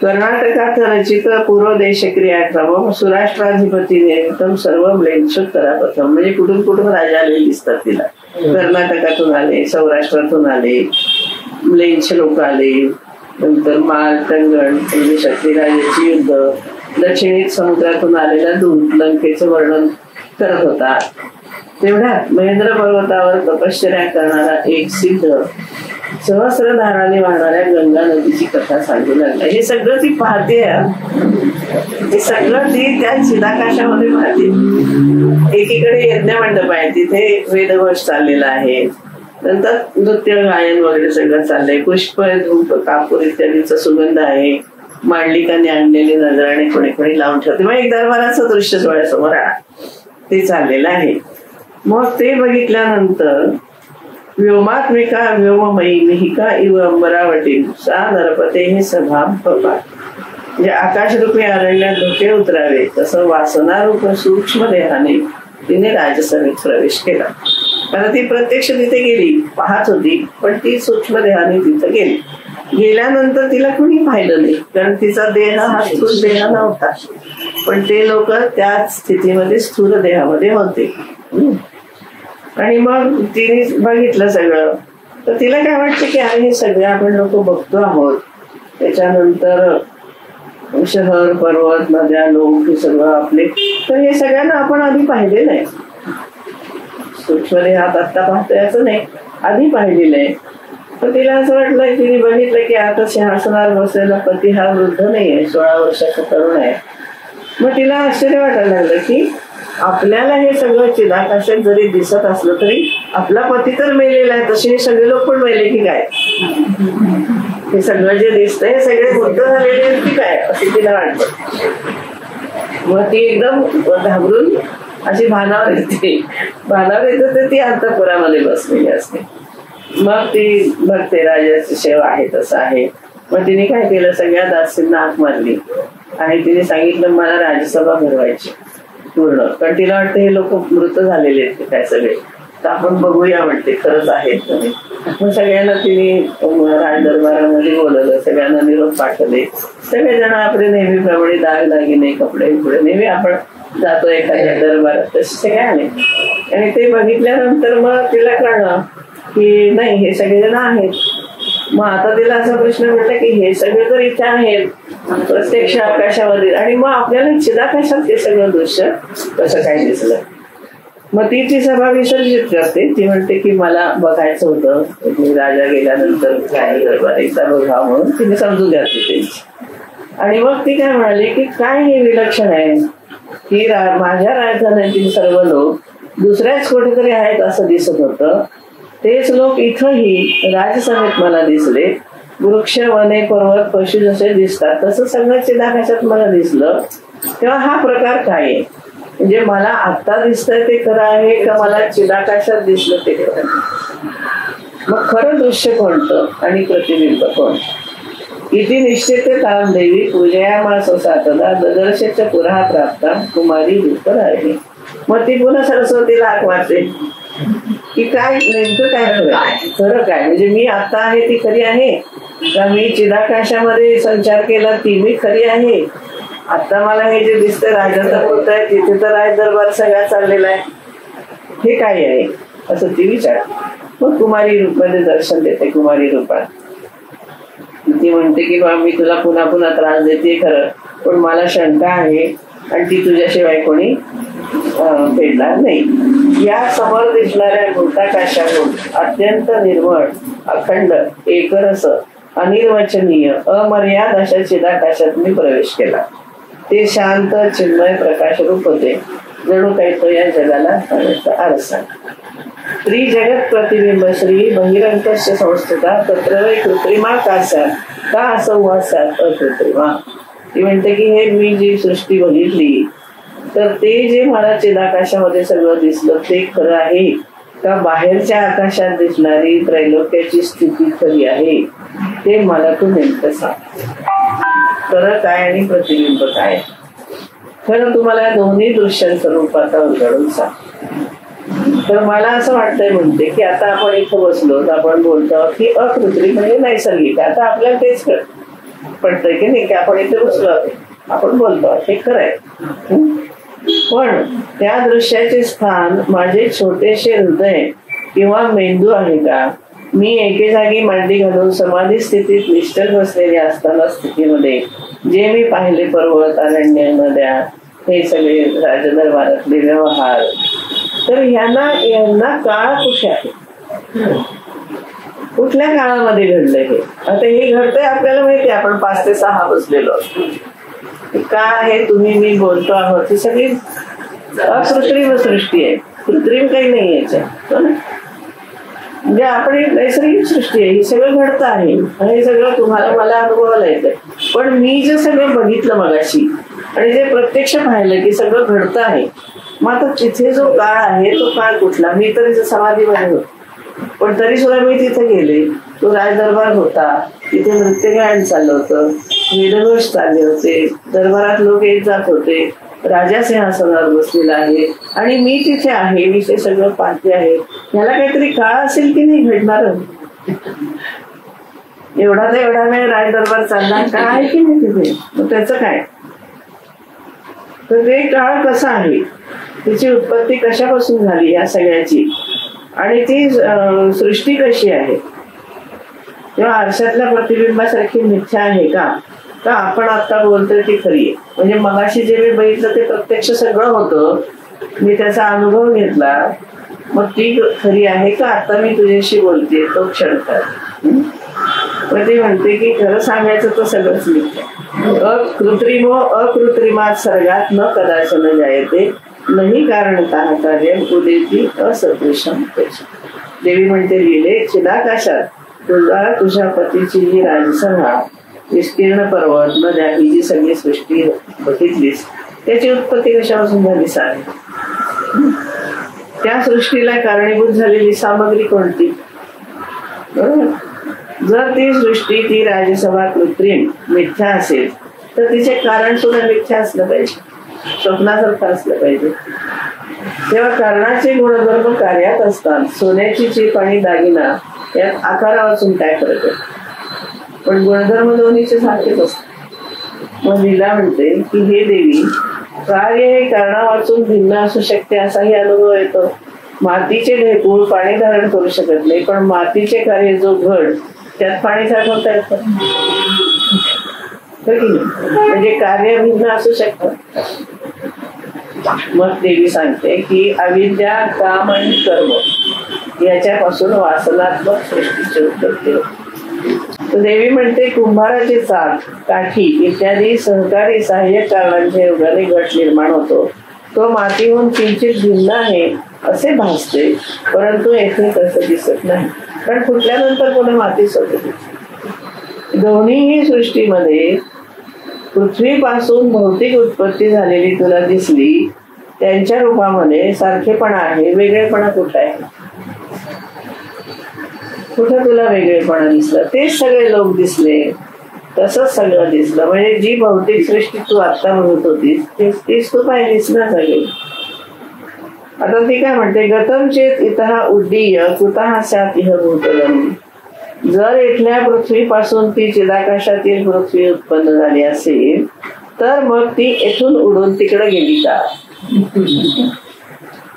कर्नाटकात रचित पूर्व देश क्रियाक्रम सुराष्ट्राधिपती निमित्तम सर्व म्लेच्छोत्तरा प्रथम. म्हणजे कुठून कुठून राजा आलेले दिसतात तिला. कर्नाटकातून आले, सौराष्ट्रातून आले, म्लेच्छ लोक आले, नंतर माल टंगण म्हणजे क्षत्रिराजाची युद्ध, दक्षिणेत समुद्रातून आलेला दूत लंकेचं वर्णन करत होता. तेवढ्यात महेंद्र पर्वतावर तपश्चर्या करणारा एक सिद्ध सहस्रधाराने वाहणाऱ्या गंगा नदीची कथा सांगू लागला. हे सगळं ती पाहते, हे सगळं ती त्या चिदाकाशामध्ये पाहते. एकीकडे यज्ञ मंडप आहे, तिथे वेदघोष चाललेला आहे. नंतर नृत्य गायन वगैरे सगळं चाललंय. पुष्प, धूप, कापूर इत्यादीचा सुगंध आहे. मांडलिकांनी आणलेले नजराने कोणी कोणी लावून ठेवते. मग एक दरबाराचं दृश्य डोळ्यासमोर ते चाललेलं आहे. मग ते बघितल्यानंतर व्योमात्मिका व्योममयी मिहिका इव अंबरावटी सा नरपते हे सभा म्हणजे आकाशरूपी अरण्यात धोके उतरावे तसं वासनारूप सूक्ष्म देहाने तिने राजसभेत प्रवेश केला. कारण ती प्रत्यक्ष तिथे गेली, पाहत होती, पण ती सूक्ष्म देहाने तिथे गेली. गेल्यानंतर तिला कोणी पाहिलं नाही, कारण तिचा देह हा स्थूल देह नव्हता. पण ते लोक त्या स्थितीमध्ये स्थूल देहामध्ये होते. आणि मग तिने बघितलं सगळं, तर तिला काय वाटतं की अरे हे सगळे आपण लोक बघतो आहोत. त्याच्यानंतर शहर, पर्वत, नद्या, लोक हे सगळं आपले, तर हे सगळ्यांना आपण आधी पाहिले नाही. सूक्ष्म देहात आत्ता पाहतोय असं नाही, आधी पाहिलेलं आहे. तर तिला असं वाटलं, तिने बघितलं की आता सिंहासनावर बसलेला पती हा वृद्ध नाहीये, 16 वर्षाचा तरुण आहे. मग तिला आश्चर्य वाटायला लागलं की आपल्याला हे सगळं चिदाकाशात जरी दिसत असलं तरी आपला पती तर मेलेला आहे, तसे हे सगळे लोक पण मेले की काय? हे सगळं जे दिसतंय हे सगळे बुद्ध झालेले आहेत की काय असे तिला वाटतं. मग ती एकदम घाबरून अशी भानावर येते तर ती अंतःपुरामध्ये बसलेली असते. मग ती बघते राजाची सेवा आहे तसं आहे. मग तिने काय केलं, सगळ्या दासींना हाक मारली आणि तिने सांगितलं मला राजसभा भरवायची पूर्ण. कारण तिला वाटतं हे लोक मृत झालेले आहेत काय सगळे, तर आपण बघूया म्हणते खरंच आहेत. मग सगळ्यांना तिने राजदरबारामध्ये घरी बोलवलं, सगळ्यांना निरोप पाठवले. सगळेजण आपले नेहमीप्रमाणे दागिने कपडे नेहमी आपण जातो एखाद्या दरबारात, तसे सगळे आले. आणि ते बघितल्यानंतर मग तिला कळलं की नाही, हे सगळेजण आहेत. मग आता तिला असा प्रश्न पडला की हे सगळे तर इथे आहेत प्रत्यक्ष आकाशामध्ये, आणि मग आपल्याला चिदाकाशात ते सगळं दृश्य कसं काय दिसलं. मग ती सभा विसर्जित करते. ती म्हणते की मला बघायचं होतं, मी राजा गेल्यानंतर काय दरबार एकदा बघा म्हणून तिने समजून घातली त्यांची. आणि मग ती काय म्हणाली की काय हे विलक्षण आहे की माझ्या राजधानीतील सर्व लोक दुसऱ्याच कुठेतरी आहेत असं दिसत होतं. तेच लोक इथंही राजसभेत मला दिसले. वृक्ष, वने, पर्वत, पशु जसे दिसतात तसं सगळं चिदाकाशात मला दिसलं. तेव्हा हा प्रकार काय आहे, म्हणजे मला आता दिसतंय ते खरं आहे का मला चिदाकाशात दिसलं ते खरं? मग खरं दृश्य कोणतं आणि प्रतिबिंब कोण? इथे निश्चित ताम देवी पूजयामास सातदा ददर्शच्या पुरा प्राप्ता कुमारी रूप आहे. मग ती पुन्हा सरस्वतीला हाक मारते की काय नेमकं काय खरं काय, म्हणजे मी आता आहे ती खरी आहे का? मी चिदाकाशामध्ये संचार केला ती मी खरी आहे? आता मला हे जे दिसतंय राजाचा होत आहे, तिथे तर राज दरबार सगळा चाललेला आहे, हे काय आहे असं ती विचार. मग कुमारी रूपमध्ये दर्शन देते. कुमारी रूपात ती म्हणते की बा मी तुला पुन्हा पुन्हा त्रास देते खरं, पण मला शंका आहे आणि ती तुझ्याशिवाय कोणी फेडणार नाही. या समोर दिसणाऱ्या भूताकाशातून अत्यंत निर्मळ, अखंड, एकरस, अनिर्वचनीय, अमर्याद अशा चिदाकाशात मी प्रवेश केला. ते शांत चिन्मय प्रकाश रूप होते, जणू काही तो या जगाला आरसा. श्री जगत प्रतिबिंब श्री बहिरंकस्य संस्थिता तत्र वै कृत्रिमा कास्यात का असंवासात अकृत्रिमा. ती म्हणते की हे मी जी सृष्टी बघितली तर ते जे मला चिदाकाशामध्ये सगळं दिसलं ते खरं आहे का बाहेरच्या आकाशात दिसणारी त्रैलोक्याची स्थिती खरी आहे, ते मला तू नेमकं सांग. खरं काय आणि प्रतिबिंब काय? खरं तुम्हाला दोन्ही दृश्यांचं रूप आता उलगडून सांग. तर मला असं वाटतंय म्हणते की आता आपण इथं बसलो, आपण बोलतो की अकृत्रिम म्हणजे नैसर्गिक. आता आपल्याला तेच पडतंय की नाही की आपण इथे बसलो, आपण बोलतो हे खरं आहे. पण त्या दृश्याचे स्थान माझे छोटेसे हृदय किंवा मेंदू आहे का? मी एके जागी मांडी घालून समाधी स्थितीत निश्चल बसलेल्या असताना स्थितीमध्ये जे मी पाहिले पर्वत, अरण्य, नद्या, हे सगळे राजदरबारातले व्यवहार, तर यांना काळ कुठे आहे? कुठल्या काळामध्ये घडलंय हे? आता हे घडतंय आपल्याला माहिती आहे, आपण 5 ते 6 बसलेलो असतो. काय आहे तुम्ही मी बोलतो आहोत, ही सगळी अकृत्रिम सृष्टी आहे, कृत्रिम काही नाही याच्यात. म्हणजे आपण एक नैसर्गिक सृष्टी आहे, ही सगळं घडतं आहे आणि हे सगळं तुम्हाला मला अनुभवायला येतं. पण मी जे सगळं बघितलं मगाशी आणि जे प्रत्यक्ष पाहिलं की सगळं घडतं आहे, मग आता तिथे जो काळ आहे तो काळ कुठला? मी तरी समाधीमध्ये होतो, पण तरी सुद्धा मी तिथे गेले. तो राजदरबार होता, तिथे नृत्यगायन चाललं होतं, वेदघोष चालले होते, दरबारात लोक येत जात होते, राजा सिंहासनावर बसलेला आहे आणि मी तिथे आहे, मी ते सगळं पाहते आहे. ह्याला काहीतरी काळ असेल की नाही घडणार? एवढा तर एवढा वेळ राजदरबार चालला काय आहे की नाही तिथे? मग त्याचं काय? तर ते काळ कसं आहे, तिची उत्पत्ती कशापासून झाली या सगळ्याची, आणि ती सृष्टी कशी आहे, तेव्हा आरशातल्या प्रतिबिंबासारखी मिथ्या आहे का आपण आता बोलतोय ती खरी आहे? म्हणजे मगाशी जे मी बघितलं ते प्रत्यक्ष सगळं होतं, मी त्याचा अनुभव घेतला, मग ती खरी आहे का आता मी तुझ्याशी बोलते तो क्षण काय? पण ती म्हणते की खरं सांगायचं तर सगळंच मिथ्या. अकृत्रिमात सर्गात न कदाचन जायते नाही कारण कार्य उदेती असदृशम. देवी म्हणते लिहिले चिदाकाशात तुझ्या पतीची ही राजसभा, विस्तीर्ण पर्वत, नद्या, ही जी सगळी सृष्टी बघितलीस त्याची उत्पत्ती कशापासून झाली सांग? त्या सृष्टीला कारणीभूत झालेली सामग्री कोणती? जर ती सृष्टी, ती राजसभा कृत्रिम मिथ्या असेल तर तिचे कारण सुद्धा मिथ्या असलं पाहिजे, स्वप्नासारखं असलं पाहिजे. तेव्हा कारणाचे गुणधर्म कार्यात असतात. सोन्याची चीप आणि दागिना यात आकारापासून काय फरक आहे? पण गुणधर्म दोन्हीचे सारखेच असतात. मग लीला म्हणते की हे देवी, कार्य हे कारणावाचून भिन्न असू शकते असाही अनुभव येतो. मातीचे ढेकूळ पाणी धारण करू शकत नाही, पण मातीचे कार्य जो घड त्यात पाणी साठवता येतं. म्हणजे कार्य भिन्न असू शकतं. मग देवी सांगते की अविद्या, काम आणि कर्म याच्यापासून वासनात्मक सृष्टीची उत्पत्ती होते. तर देवी म्हणते कुंभाराची चाक, काठी इत्यादी सहकारी सहाय्यक कारणांच्या योगाने घट निर्माण होतो. तो मातीहून किंचित भिन्न आहे असे भासते, परंतु येथे तसं दिसत नाही, कारण फुटल्यानंतर पुन्हा मातीच होते. दोन्हीही सृष्टीमध्ये पृथ्वीपासून भौतिक उत्पत्ती झालेली तुला दिसली, त्यांच्या रूपामध्ये सारखेपणा आहे, वेगळेपणा कुठं आहे? कुठं तुला वेगळेपणा दिसला? तेच सगळे लोक दिसले, तसंच सगळं दिसलं. म्हणजे जी भौतिक सृष्टी तू आता म्हणत होतीस तीच तू पाहिलीस ना सगळी. आता ती काय म्हणते, गतम चेत इतः उड्डीय कुतः स्यात् इह भूतलम्. जर इथल्या पृथ्वीपासून ती चिदाकाशातील पृथ्वी उत्पन्न झाली असेल तर मग ती येथून उडून तिकडे गेली का?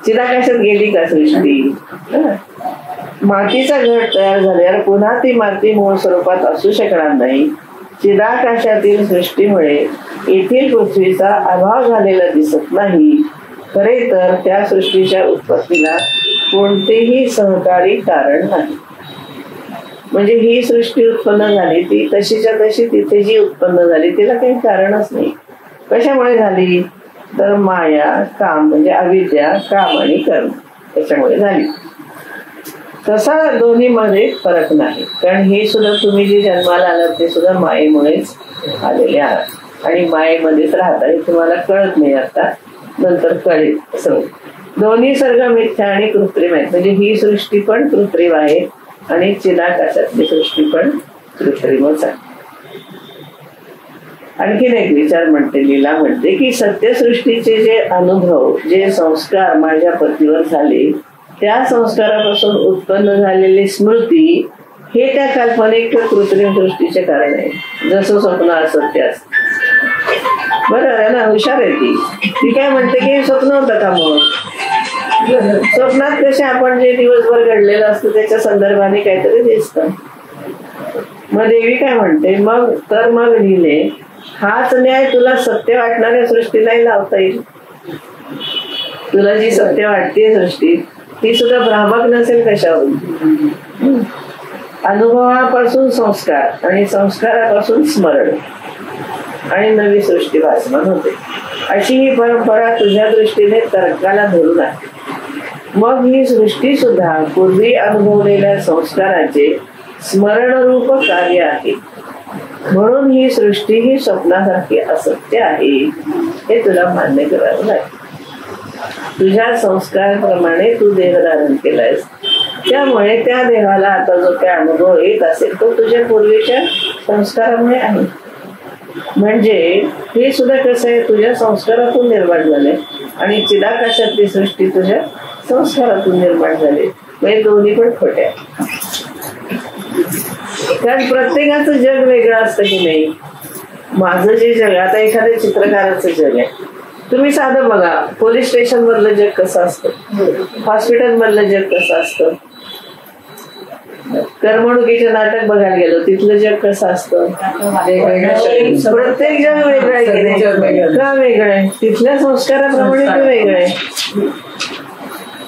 चिदाकाशात गेली का सृष्टी? मातीचा घट तयार झाल्यावर पुन्हा ती माती मूळ स्वरूपात असू शकणार नाही. चिदाकाशातील सृष्टीमुळे येथील पृथ्वीचा अभाव झालेला दिसत नाही. खरे तर त्या सृष्टीच्या उत्पत्तीला कोणतेही सहकारी कारण नाही. म्हणजे ही सृष्टी उत्पन्न झाली ती तशीच्या तशी तिथे जी उत्पन्न झाली तिला काही कारणच नाही. कशामुळे झाली? तर माया, काम म्हणजे अविद्या, काम आणि कर्म त्याच्यामुळे झाली. तसा दोन्हीमध्ये फरक नाही, कारण हे सुद्धा तुम्ही जे जन्माला आलात ते सुद्धा मायेमुळेच आलेले आहात आणि मायेमध्येच राहता. हे तुम्हाला कळत नाही, आता नंतर कळेल. असं दोन्ही सर्ग मिथ्या आणि कृत्रिम आहेत. म्हणजे ही सृष्टी पण कृत्रिम आहे आणि चिदाकाशातली सृष्टी पण कृत्रिमच आहे. आणखीन एक विचार म्हणते लीला म्हणते की सत्यसृष्टीचे जे अनुभव, जे संस्कार माझ्या पतीवर झाले, त्या संस्कारापासून उत्पन्न झालेली स्मृती हे त्या काल्पनिक कृत्रिम सृष्टीचे कारण आहे. जसं स्वप्न असत्य असत. बरं आहे ना, हुशार आहे ती काय म्हणते की स्वप्न होतं का? मग स्वप्नात कसे आपण जे दिवसभर घडलेलं असतं त्याच्या संदर्भाने काहीतरी दिसतं. मग देवी काय म्हणते, मग लिहिले हाच न्याय तुला सत्य वाटणाऱ्या सृष्टीलाही लावता येईल. तुला जी सत्य वाटते सृष्टी ती सुद्धा भ्रामक नसेल कशावर? अनुभवापासून संस्कार आणि संस्कारापासून स्मरण आणि नवी सृष्टी भासमान होते. अशी ही परंपरा तुझ्या दृष्टीने तर्काला धरून आहे. मग ही सृष्टी सुद्धा पूर्वी अनुभवलेल्या संस्काराचे स्मरणरूप कार्य आहे. म्हणून ही सृष्टी ही स्वप्नासारखी असत्य आहे हे तुला मान्य करावं लागेल. तुझ्या संस्काराप्रमाणे तू देह धारण केलायस, त्यामुळे त्या देहाला आता जो काय अनुभव येत असेल तो तुझ्या पूर्वीच्या संस्कारामुळे आहे. म्हणजे हे सुद्धा कसं आहे, तुझ्या संस्कारातून निर्माण झाले आणि चिदाकाशातली सृष्टी तुझ्या संस्कारातून निर्माण झाली. म्हणजे दोन्ही पण खोटे आहे. कारण प्रत्येकाचं जग वेगळं असतं की नाही. माझं जे जग आता एखाद्या चित्रकाराचं जग आहे. तुम्ही साधं बघा, पोलीस स्टेशन मधलं जग कसं असतं, हॉस्पिटल मधलं जग कसं असतं, करमणुकीचं नाटक बघायला गेलो तिथलं जग कसं असतं. प्रत्येक जग वेगळं आहे की नाही? का वेगळं आहे? तिथल्या संस्काराप्रमाणे ते वेगळं आहे.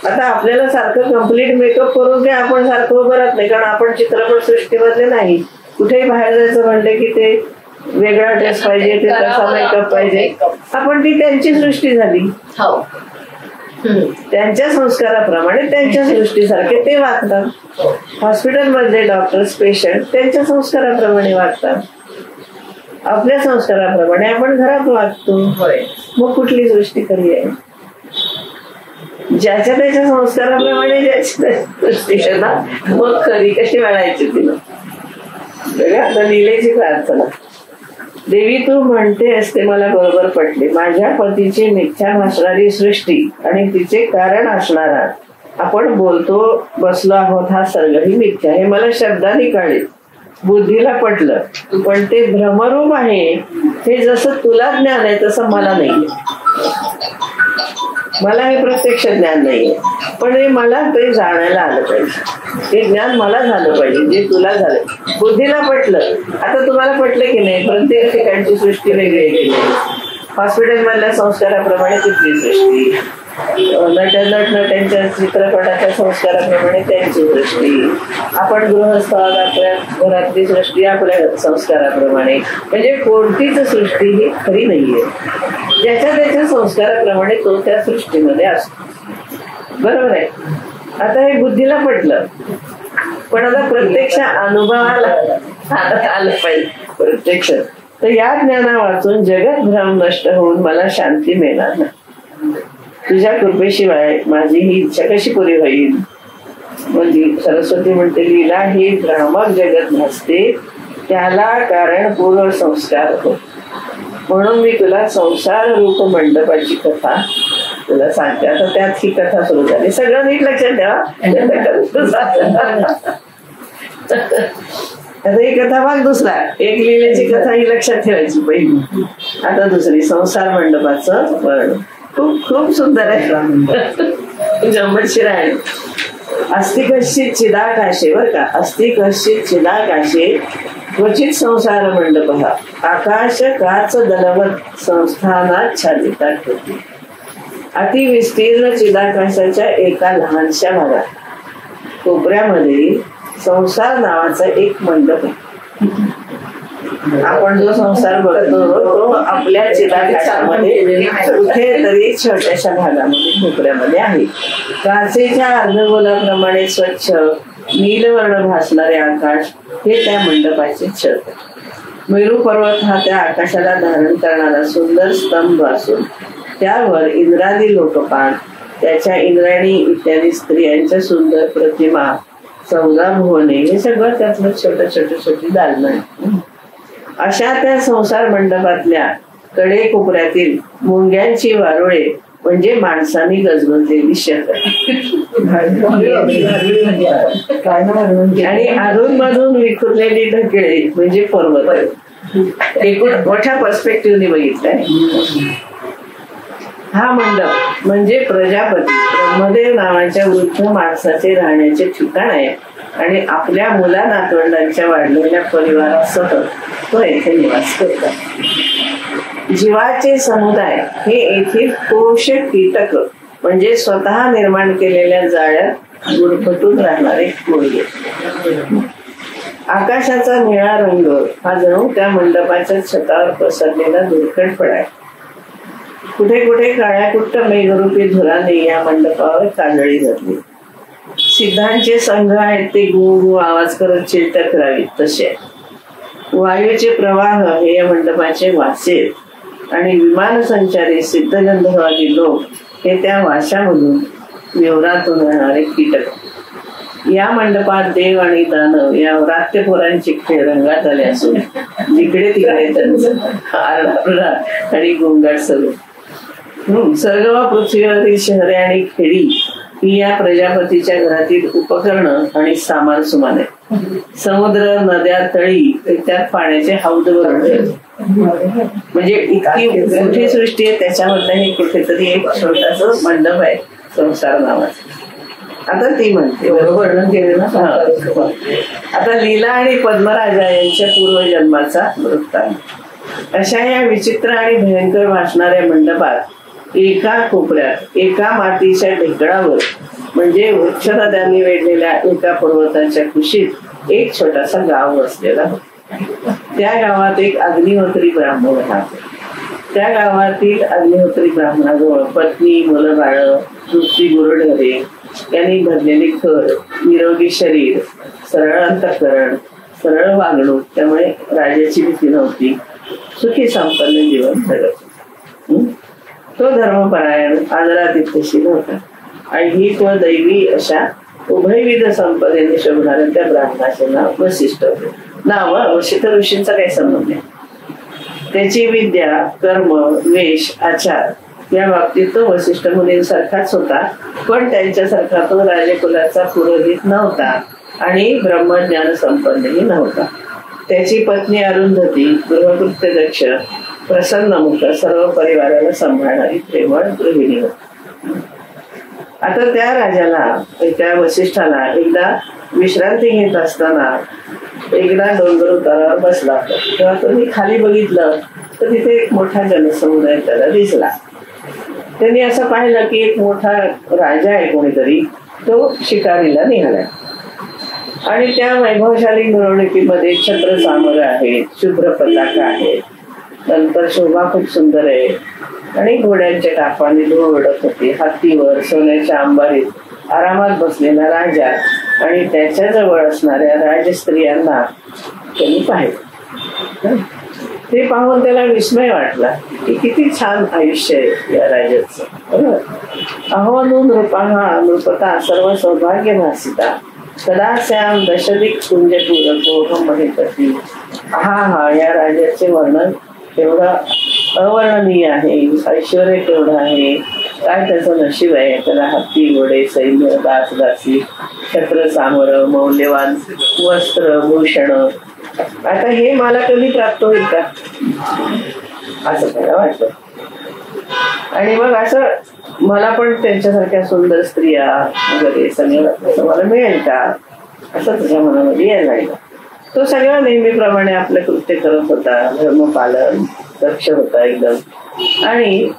आता आपल्याला सारखं कम्प्लीट मेकअप करून काय आपण सारखं उभं राहत नाही, कारण आपण चित्रपट सृष्टीमधले नाही. कुठेही बाहेर जायचं म्हणलं की ते वेगळा ड्रेस पाहिजे, ते तसा मेकअप पाहिजे. आपण ती त्यांची सृष्टी झाली. त्यांच्या संस्काराप्रमाणे त्यांच्या सृष्टीसारखे ते वागतात. हॉस्पिटल मधले डॉक्टर्स, पेशंट त्यांच्या संस्काराप्रमाणे वागतात. आपल्या संस्काराप्रमाणे आपण घरात वागतो. मग कुठली सृष्टी खरी आहे? ज्याच्या त्याच्या संस्काराप्रमाणे ज्याच्या सृष्टी आहे ना, मग खरी कशी मिळायची तिला? आता लिहिलेची प्रार्थना. देवी तू म्हणतेस ते मला बरोबर पटले. माझ्या पतीची मिथ्या भासणारी सृष्टी आणि तिचे कारण असणारा आपण बोलतो बसलो आहोत हा सर्गही मिथ्या हे मला शब्दाने कळेल. बुद्धीला पटलं, पण ते भ्रमरूप आहे हे जसं तुला ज्ञान आहे तसं मला नाही. मला हे प्रत्यक्ष ज्ञान नाहीये, पण हे मला ते जाणायला आलं पाहिजे. ते ज्ञान मला झालं पाहिजे जे तुला झालं. बुद्धीला पटलं. आता तुम्हाला पटलं की नाही, प्रत्येक ठिकाणची सृष्टी वेगळी आहे. हॉस्पिटल मधल्या संस्काराप्रमाणे तिथली सृष्टी, नट्यांच्या चित्रपटाच्या संस्काराप्रमाणे त्यांची सृष्टी, आपण गृहस्थात आपल्या घरातली सृष्टी आपल्या संस्काराप्रमाणे. म्हणजे कोणतीच सृष्टी ही खरी नाहीये. ज्याच्या त्याच्या संस्काराप्रमाणे तो त्या सृष्टीमध्ये असतो. बरोबर आहे. आता हे बुद्धीला पटलं, पण आता प्रत्यक्ष अनुभवाला आलं पाहिजे. प्रत्यक्ष तर या ज्ञाना वाचून जगत भ्रम नष्ट होऊन मला शांती मिळणार ना. तुझ्या कृपेशिवाय माझी ही इच्छा कशी पुरी होईल. म्हणजे सरस्वती म्हणते, लीला ही भ्रामक जगत भासते, त्याला कारण पूर्व संस्कार हो. म्हणून मी तुला संसार रूप मंडपाची कथा तुला सांगते. आता त्यात ही कथा सुरू झाली. सगळं नीट लक्षात ठेवा. आता ही कथा भाग दुसरा. एक लिहिल्याची कथा ही लक्षात ठेवायची पहिली. आता दुसरी संसार मंडपाचं वर्णन. खूप खूप सुंदर आहे. गंमतशीर आहे. अस्ति कश्चित चिदाकाशे, बर का, अस्ति कश्चित चिदाकाशे क्वचित संसार मंडप, आकाश काच दलवत संस्थानाच्छादितात होती. अतिविस्तीर्ण चिदाकाशाच्या एका लहानशा भागात कोपऱ्यामध्ये संसार नावाचा एक मंडप आहे. आपण जो संसार बघतो तो आपल्या चिदाकाशामध्ये कुठेतरी छोट्याशा भागामध्ये कोपऱ्यामध्ये आहे. काचेच्या अर्धगोलाप्रमाणे स्वच्छ नीलवर्ण भासणारे आकाश हे त्या मंडपाचे छत. मेरू पर्वत हा त्या आकाशाला धारण करणारा सुंदर स्तंभ असून त्यावर इंद्रादी लोकपाल, त्याच्या इंद्राणी इत्यादी स्त्रियांच्या सुंदर प्रतिमा, 14 भुवने, हे सगळं त्यातलं छोटी दालनं. अशा त्या संसार मंडपातल्या कडे कोपऱ्यातील मुंग्यांची वारुळे म्हणजे माणसांनी गजबजलेली शहर आणि अधून मधून विखुरलेली ढकेळे म्हणजे पर्वत. एकूण मोठ्या पर्स्पेक्टिव्हने बघितलंय. हा मंडप म्हणजे प्रजापती ब्रह्मदेव नावाच्या वृद्ध माणसाचे राहण्याचे ठिकाण आहे आणि आपल्या मुला नातवंडांच्या वाढलेल्या परिवारासह तो येथे निवास करतात. जीवाचे समुदाय हे येथील कोश कीटक म्हणजे स्वतः निर्माण केलेल्या जाळ्यात गुरफटून राहणारे कोळी. आकाशाचा निळा रंग हा जणू त्या मंडपाच्या छतावर पसरलेला धुरकटपणा आहे. कुठे कुठे काळ्या कुट्ट मेघरूपी धुराने या मंडपावर काजळी घातली. सिद्धांचे संघ आहेत ते गु गु आवाज करत चिलटत फिरावीत तसे. वायूचे प्रवाह हे या मंडपाचे वासे आणि विमान संचारी सिद्धगंधर्वादी लोक हे त्या वाशामधून विवरातून राहणारे कीटक. या मंडपात देव आणि दानव या रात्यपोरांचे खेळ रंगात आले असून जिकडे तिकडे त्यांचा आरडाओरडा आणि गोंगाट सर्व. सर्व व पृथ्वीवरील शहरे आणि खेडी ही या प्रजापतीच्या घरातील उपकरणं आणि सामान सुमान आहे. समुद्र, नद्या, तळी त्यात पाण्याचे हौद म्हणजे इतकी मोठी सृष्टी आहे. त्याच्यामधलं हे कुठेतरी एक छोटास मंडप आहे संसार नावाचा. आता ती म्हणते वर्णन केले ना. आता लीला आणि पद्मराजा यांच्या पूर्वजन्माचा वृत्तांत. अशा या विचित्र आणि भयंकर भासणाऱ्या मंडपात एका कोपऱ्यात एका मातीच्या ढेकळावर म्हणजे वृक्षराजांनी वेढलेल्या एका पर्वताच्या कुशीत एक छोटासा गाव वसलेला होता. त्या गावात एक अग्निहोत्री ब्राह्मण राहतो. त्या गावातील अग्निहोत्री ब्राह्मणाजवळ पत्नी, मुलं, बाळ, नुसती गुरढोरे यांनी भरलेले घर, निरोगी शरीर, सरळ अंतःकरण, सरळ वागणूक, त्यामुळे राजाची भीती नव्हती, सुखी संपन्न जीवन जगत. तो धर्मपरायण, आदरातिथ्यशील होता. ऐहिक व दैवी अशा उभयविध संपदेने शोभणाऱ्या त्या ब्राह्मणाचे नाव वसिष्ठ होते. नाव वसिष्ठ ऋषींचा काही संबंध नाही. त्याची विद्या, कर्म, वेश, आचार या बाबतीत तो वसिष्ठ मुनींसारखाच होता, पण त्यांच्यासारखा तो राजकुलाचा पुरोहित नव्हता आणि ब्रह्मज्ञान संपन्नही नव्हता. त्याची पत्नी अरुंधती गृहकृत्यदक्ष, प्रसन्नमुख, सर्व परिवाराला सांभाळणारी प्रेमळ गृहिणी होती. आता त्या राजाला, त्या वसिष्ठाला एकदा विश्रांती घेत असताना एकदा डोंगर उतारावर बसला तेव्हा त्यांनी खाली बघितलं तर तिथे एक मोठा जनसमुदाय त्याला दिसला. त्यांनी असं पाहिलं की एक मोठा राजा आहे कोणीतरी, तो शिकारीला निघाला आणि त्या वैभवशाली मिरवणुकीमध्ये छत्र सामर आहे, शुभ्र पताका आहे, नंतर शोभा खूप सुंदर आहे आणि घोड्यांच्या टापाने धूळ उडत होती. हत्तीवर सोन्याच्या अंबारीत आरामात बसलेला राजा आणि त्याच्या जवळ असणाऱ्या राजस्त्रियांना त्यांनी पाहिलं. ते पाहून त्याला विस्मय वाटला की किती छान आयुष्य आहे या राजाचं. अहो नृपहा नृपता सर्व सौभाग्य भासिता सदास्याम दशदिक कुंजपूरको महिपती. हा या राजाचे वर्णन केवढं अवर्णनीय आहे, ऐश्वर केवढं आहे, काय त्याचं नशीब आहे. त्याला हत्ती घोडे सैन्य दास दासी छत्र सामर मौल्यवान वस्त्र भूषण. आता हे मला कधी प्राप्त होईल का असं त्याला वाटतं. आणि मग असं मला पण त्यांच्यासारख्या सुंदर स्त्रिया वगैरे सगळं मला मिळेल का असं तुझ्या मनामध्ये यायला लागलं. तो सगळा नेहमीप्रमाणे आपलं कृत्य करत होता, धर्मपालन दक्ष होता एकदम. आणि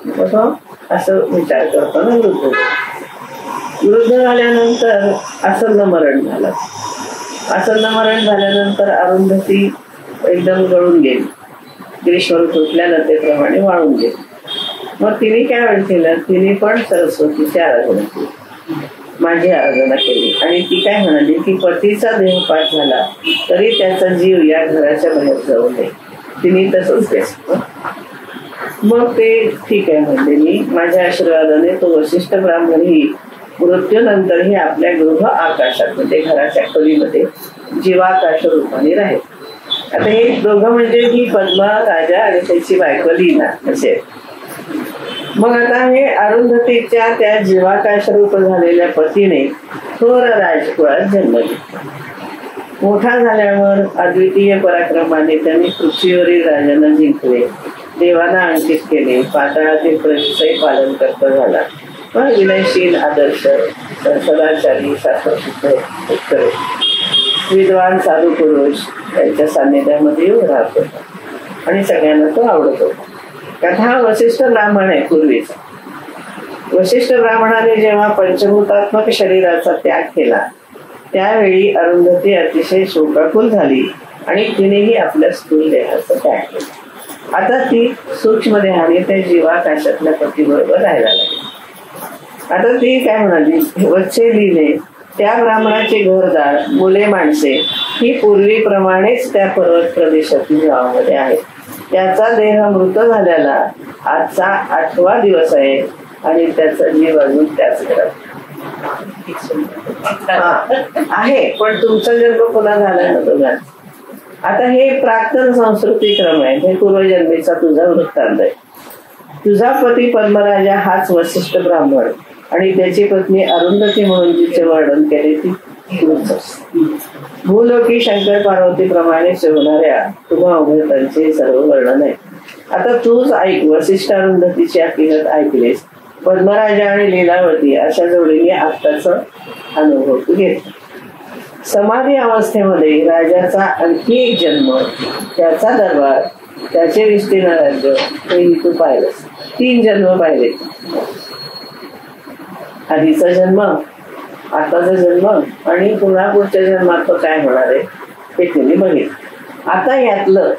असं विचार करताना वृद्ध झाल्यानंतर आसन्न मरण झालं. आसन्न मरण झाल्यानंतर अरुंधती एकदम गळून गेली, ग्रीष्म तुटल्यानं ते प्रमाणे वाळून गेली. मग तिने काय केलं, तिने पण सरस्वतीची आराधना केली, माझी आराधना केली. आणि ती काय म्हणाली की पतीचा देहपात झाला तरी त्याचा जीव या घराच्या बाहेर जाऊ नये. तिने तसंच केलं. मग ते ठीक आहे म्हणले मी, माझ्या आशीर्वादाने तो वसिष्ठ ब्राह्मणही मृत्यूनंतरही आपल्या गृह आकाशात म्हणजे घराच्या खोलीमध्ये जीवाकाश रूपाने राहील. आता हे दोघं म्हणजे ही पद्मा राजा आणि त्याची बायको लीना असे. मग आता हे अरुंधतीच्या त्या जीवाकाश रूप झालेल्या पतीने थोर राजकुळात जन्म घेतला. मोठा झाल्यावर अद्वितीय पराक्रमाने त्यांनी पृथ्वीवरील राजांना जिंकले, देवांना अंकित केले, पाताळातील प्रजेचे पालन करता झाला. पण विनयशील आदर्श सदाचारी शास्त्रशुद्ध विद्वान साधू पुरुष त्यांच्या सान्निध्यामध्ये राहत होता आणि सगळ्यांना तो आवडत होता. कथा वसिष्ठ ब्राह्मण आहे पूर्वीचा. वसिष्ठ ब्राह्मणाने जेव्हा पंचभूतात्मक शरीराचा त्याग केला त्यावेळी अरुंधती अतिशय शोकाकुल झाली आणि तिनेही आपल्या स्थूल देहाचा त्याग केला. आता ती सूक्ष्म देहाने त्या जीवाकाशातल्या पतीबरोबर राहायला लागली. आता ती काय म्हणाली, वच्चे लिहिले त्या ब्राह्मणाचे घरदार मुले माणसे ही पूर्वीप्रमाणेच त्या पर्वत प्रदेशातील गावामध्ये आहेत. त्याचा देह मृत झाल्याला आजचा 8वा दिवस आहे आणि त्याचा जीव अजून त्याच घरात आहे. पण तुमचा जन्म पुन्हा झाला ना दोघांचा. आता हे प्राक्तन संस्कृती क्रम आहे, हे पूर्वजन्मीचा तुझा वृत्तांत आहे. तुझा पती पद्मराजा हाच वसिष्ठ ब्राह्मण आणि त्याची पत्नी अरुंधती म्हणून जिचे वर्णन केले ती भूलोकी शंकर पार्वती प्रमाणे शोभणाऱ्या तुम्हा उभयतांचे सर्व वर्णन आहे. आता तूच ऐक, वसिष्ठ अरुंधतीची हकीकत ऐकलीस. पद्मराजा आणि लीलावती अशा जोडीने आत्ताच अनुभव तू घेतला. समाधी अवस्थेमध्ये राजाचा आणखी एक जन्म, त्याचा दरबार, त्याचे विस्तीर्ण राज्य हेही तू पाहिलंस. 3 जन्म पाहिले, आधीचा जन्म, आताचा जन्म आणि पुन्हा पुढच्या जन्मात तो काय होणार आहे हे तुम्ही बघितलं. आता यातलं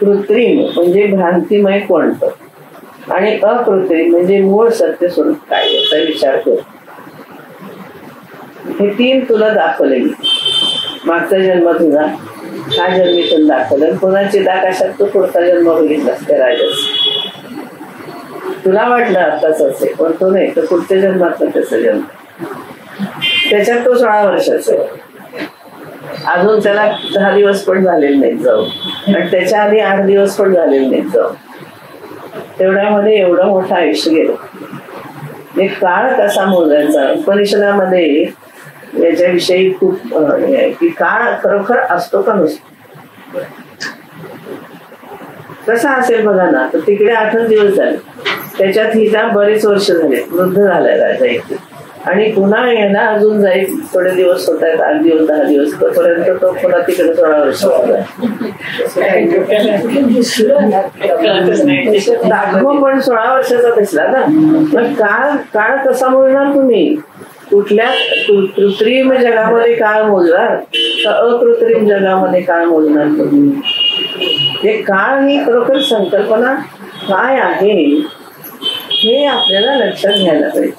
कृत्रिम म्हणजे भ्रांतिमय कोणतं आणि अकृत्रिम म्हणजे मूळ सत्य स्वरूप काय याचा विचार कर. हे 3 तुला दाखवले मी. मागचा जन्म तुझा, हा जन्मीतून दाखवलं, पुन्हा चिदाकाशात तू पुढचा जन्म बघितलास त्या राजाच. तुला वाटलं आताच असेल पण तो नाही, तर पुढच्या जन्मात त्याचा जन्म. त्याच्यात तो 16 वर्षाचा आहे, अजून त्याला 10 दिवस पण झालेले नाहीत जाऊन आणि त्याच्या आधी 8 दिवस पण झालेले नाहीत जाऊन. तेवढ्यामध्ये एवढं मोठं आयुष्य गेलं. एक काळ कसा मोजायचा उपनिषदामध्ये याच्याविषयी खूप की काळ खरोखर असतो का नसतो. कसा असेल बघा ना, तर तिकडे 8 दिवस झाले, त्याच्यात हिला बरेच वर्ष झाले, वृद्ध झालाय राजा इथे, आणि पुन्हा यायला अजून जाईल, थोडे दिवस होत आहेत, 8 दिवस 10 दिवस, तोपर्यंत तो पुन्हा तिकडे 16 वर्ष दाखव, पण 16 वर्षाचा दिसला ना. मग काळ कसा मोजणार तुम्ही? कुठल्या कृत्रिम जगामध्ये काळ मोजणार का अकृत्रिम जगामध्ये काळ मोजणार तुम्ही? हे काळ ही खरोखर संकल्पना काय आहे हे आपल्याला लक्षात घ्यायला पाहिजे.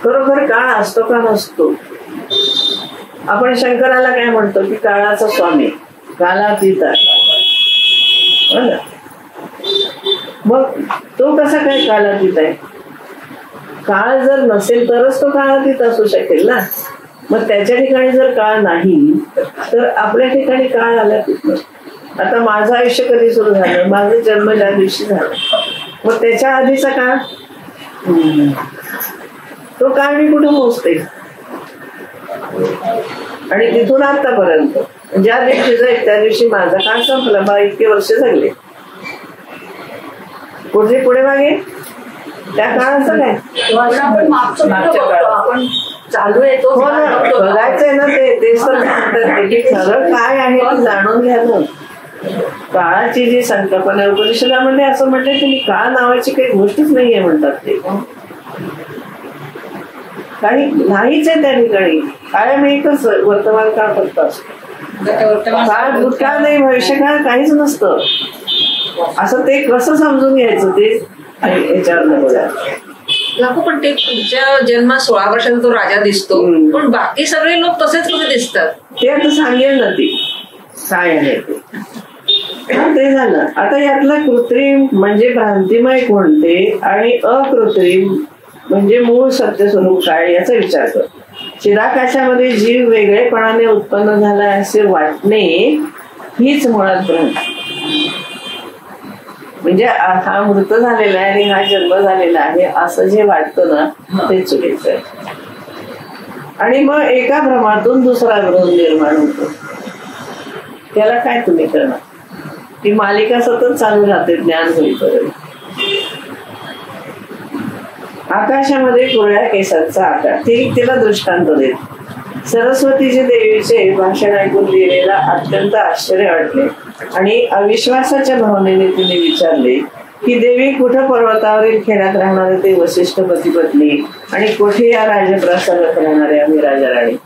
खरोखर काळ असतो का नसतो? आपण शंकराला काय म्हणतो की काळाचा स्वामी, कालातीत आहे. मग तो कसा काय कालातीत आहे? काळ जर नसेल तरच तो काळातीत असू शकेल ना. मग त्याच्या ठिकाणी जर काळ नाही तर आपल्या ठिकाणी काळ आल्यातीत नसतो. आता माझं आयुष्य कधी सुरू झालं? माझा जन्म ज्या दिवशी झाला, मग त्याच्या आधीचा काळ, तो काळ मी कुठे मोजते? आणि तिथून आतापर्यंत ज्या दिवशी जाईल त्या दिवशी माझा काळ संपला. मला इतके वर्ष झाले, पुढे पुढे मागे त्या काळाचं काय? आपण चालू आहे तो बघायचंय ना, तेच तर खरं काय आहे ते जाणून घ्या ना. काळाची जी संकल्पना उपनिषदामध्ये असं म्हटलंय की काळ नावाची काही गोष्टच नाहीये म्हणतात ते. काही नाहीच आहे त्या ठिकाणी. कायम एकच वर्तमान काळ फक्त असतो. काळ भूतकाळ नाही, भविष्यकाळ काहीच नसतं. असं ते कसं समजून घ्यायचं ते याच्यावर बघा. पण ते तुमच्या जन्मात 16 वर्षाचा तो राजा दिसतो, पण बाकी सगळे लोक तसेच कसे दिसतात? ते आता सांगेल ना ती काय आहे ते झालं. आता यातलं कृत्रिम म्हणजे भ्रांतिमय कोणते आणि अकृत्रिम म्हणजे मूळ सत्य स्वरूप काय याचा विचार कर. चिदाकाशामध्ये जीव वेगळेपणाने उत्पन्न झाला असे वाटणे हीच मुळात भ्रांती. म्हणजे हा मृत झालेला आहे आणि हा जन्म झालेला आहे असं जे वाटतं ना ते चुकीचं आहे. आणि मग एका भ्रमातून दुसरा भ्रम निर्माण होतो. त्याला काय तुम्ही करणार? ती मालिका सतत चालू राहते ज्ञान होईपर्यंत. आकाशामध्ये कुरळ्या केसांचा आकार, तिला दृष्टांत देत. सरस्वतीचे देवीचे भाषण ऐकून लिहिलेला अत्यंत आश्चर्य वाटले आणि अविश्वासाच्या भावनेने तिने विचारले की देवी कुठं पर्वतावरील खेड्यात राहणारे ते वसिष्ठ पती पत्नी आणि कुठे या राजप्रासादात राहणारे आम्ही राजा राणी?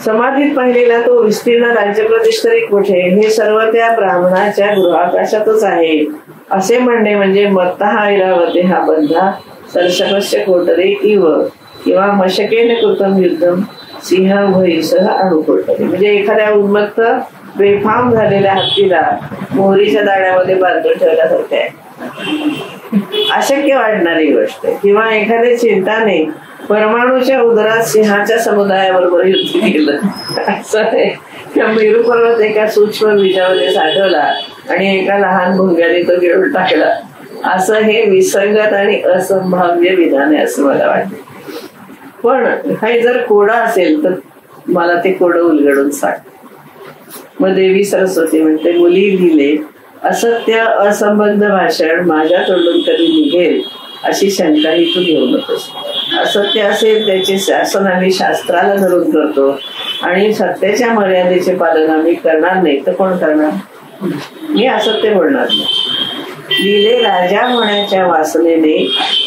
समाधीत पाहिलेला तो विस्तीर्ण राज्यप्रदेश तरी कुठे? हे सर्व त्या ब्राह्मणाच्या गृहाकाशातच आहे असे म्हणणे म्हणजे मत्तः ऐरावते हा बंधा सरसकस्य कोटरे इव किंवा मशकेन कृतम युद्धम सिंह भैसह अणुकोटरे. म्हणजे एखाद्या उन्मत्त बेफाम झालेल्या हत्तीला मोहरीच्या दाण्यामध्ये बांधून ठेवल्यासारखे आहे. अशक्य वाटणारी गोष्ट. किंवा एखाद्या चिंताने परमाणूच्या उदरात सिंहाच्या समुदायाबरोबर युद्ध केलं असं आहे. किंवा मेरू पर्वत एका सूक्ष्म बीजामध्ये साठवला आणि एका लहान भुंग्याने तो गिळून टाकला. असं हे विसंगत आणि असंभाव्य विधान आहे असं मला वाटतं. पण काही जर कोडं असेल तर मला ते कोडं उलगडून सांग. मग देवी सरस्वती म्हणते, मुली लिहिले असत्य असंबद्ध भाषण माझ्या तोंडून कधी निघेल अशी शंकाही तू घेऊ नकोस. असत्य असेल त्याचे शासन आम्ही शास्त्राला धरून करतो आणि सत्याच्या मर्यादेचे पालन आम्ही करणार नाही तर कोण करणार? मी असत्य बोलणार नाही. लिहिले राजा होण्याच्या वासनेने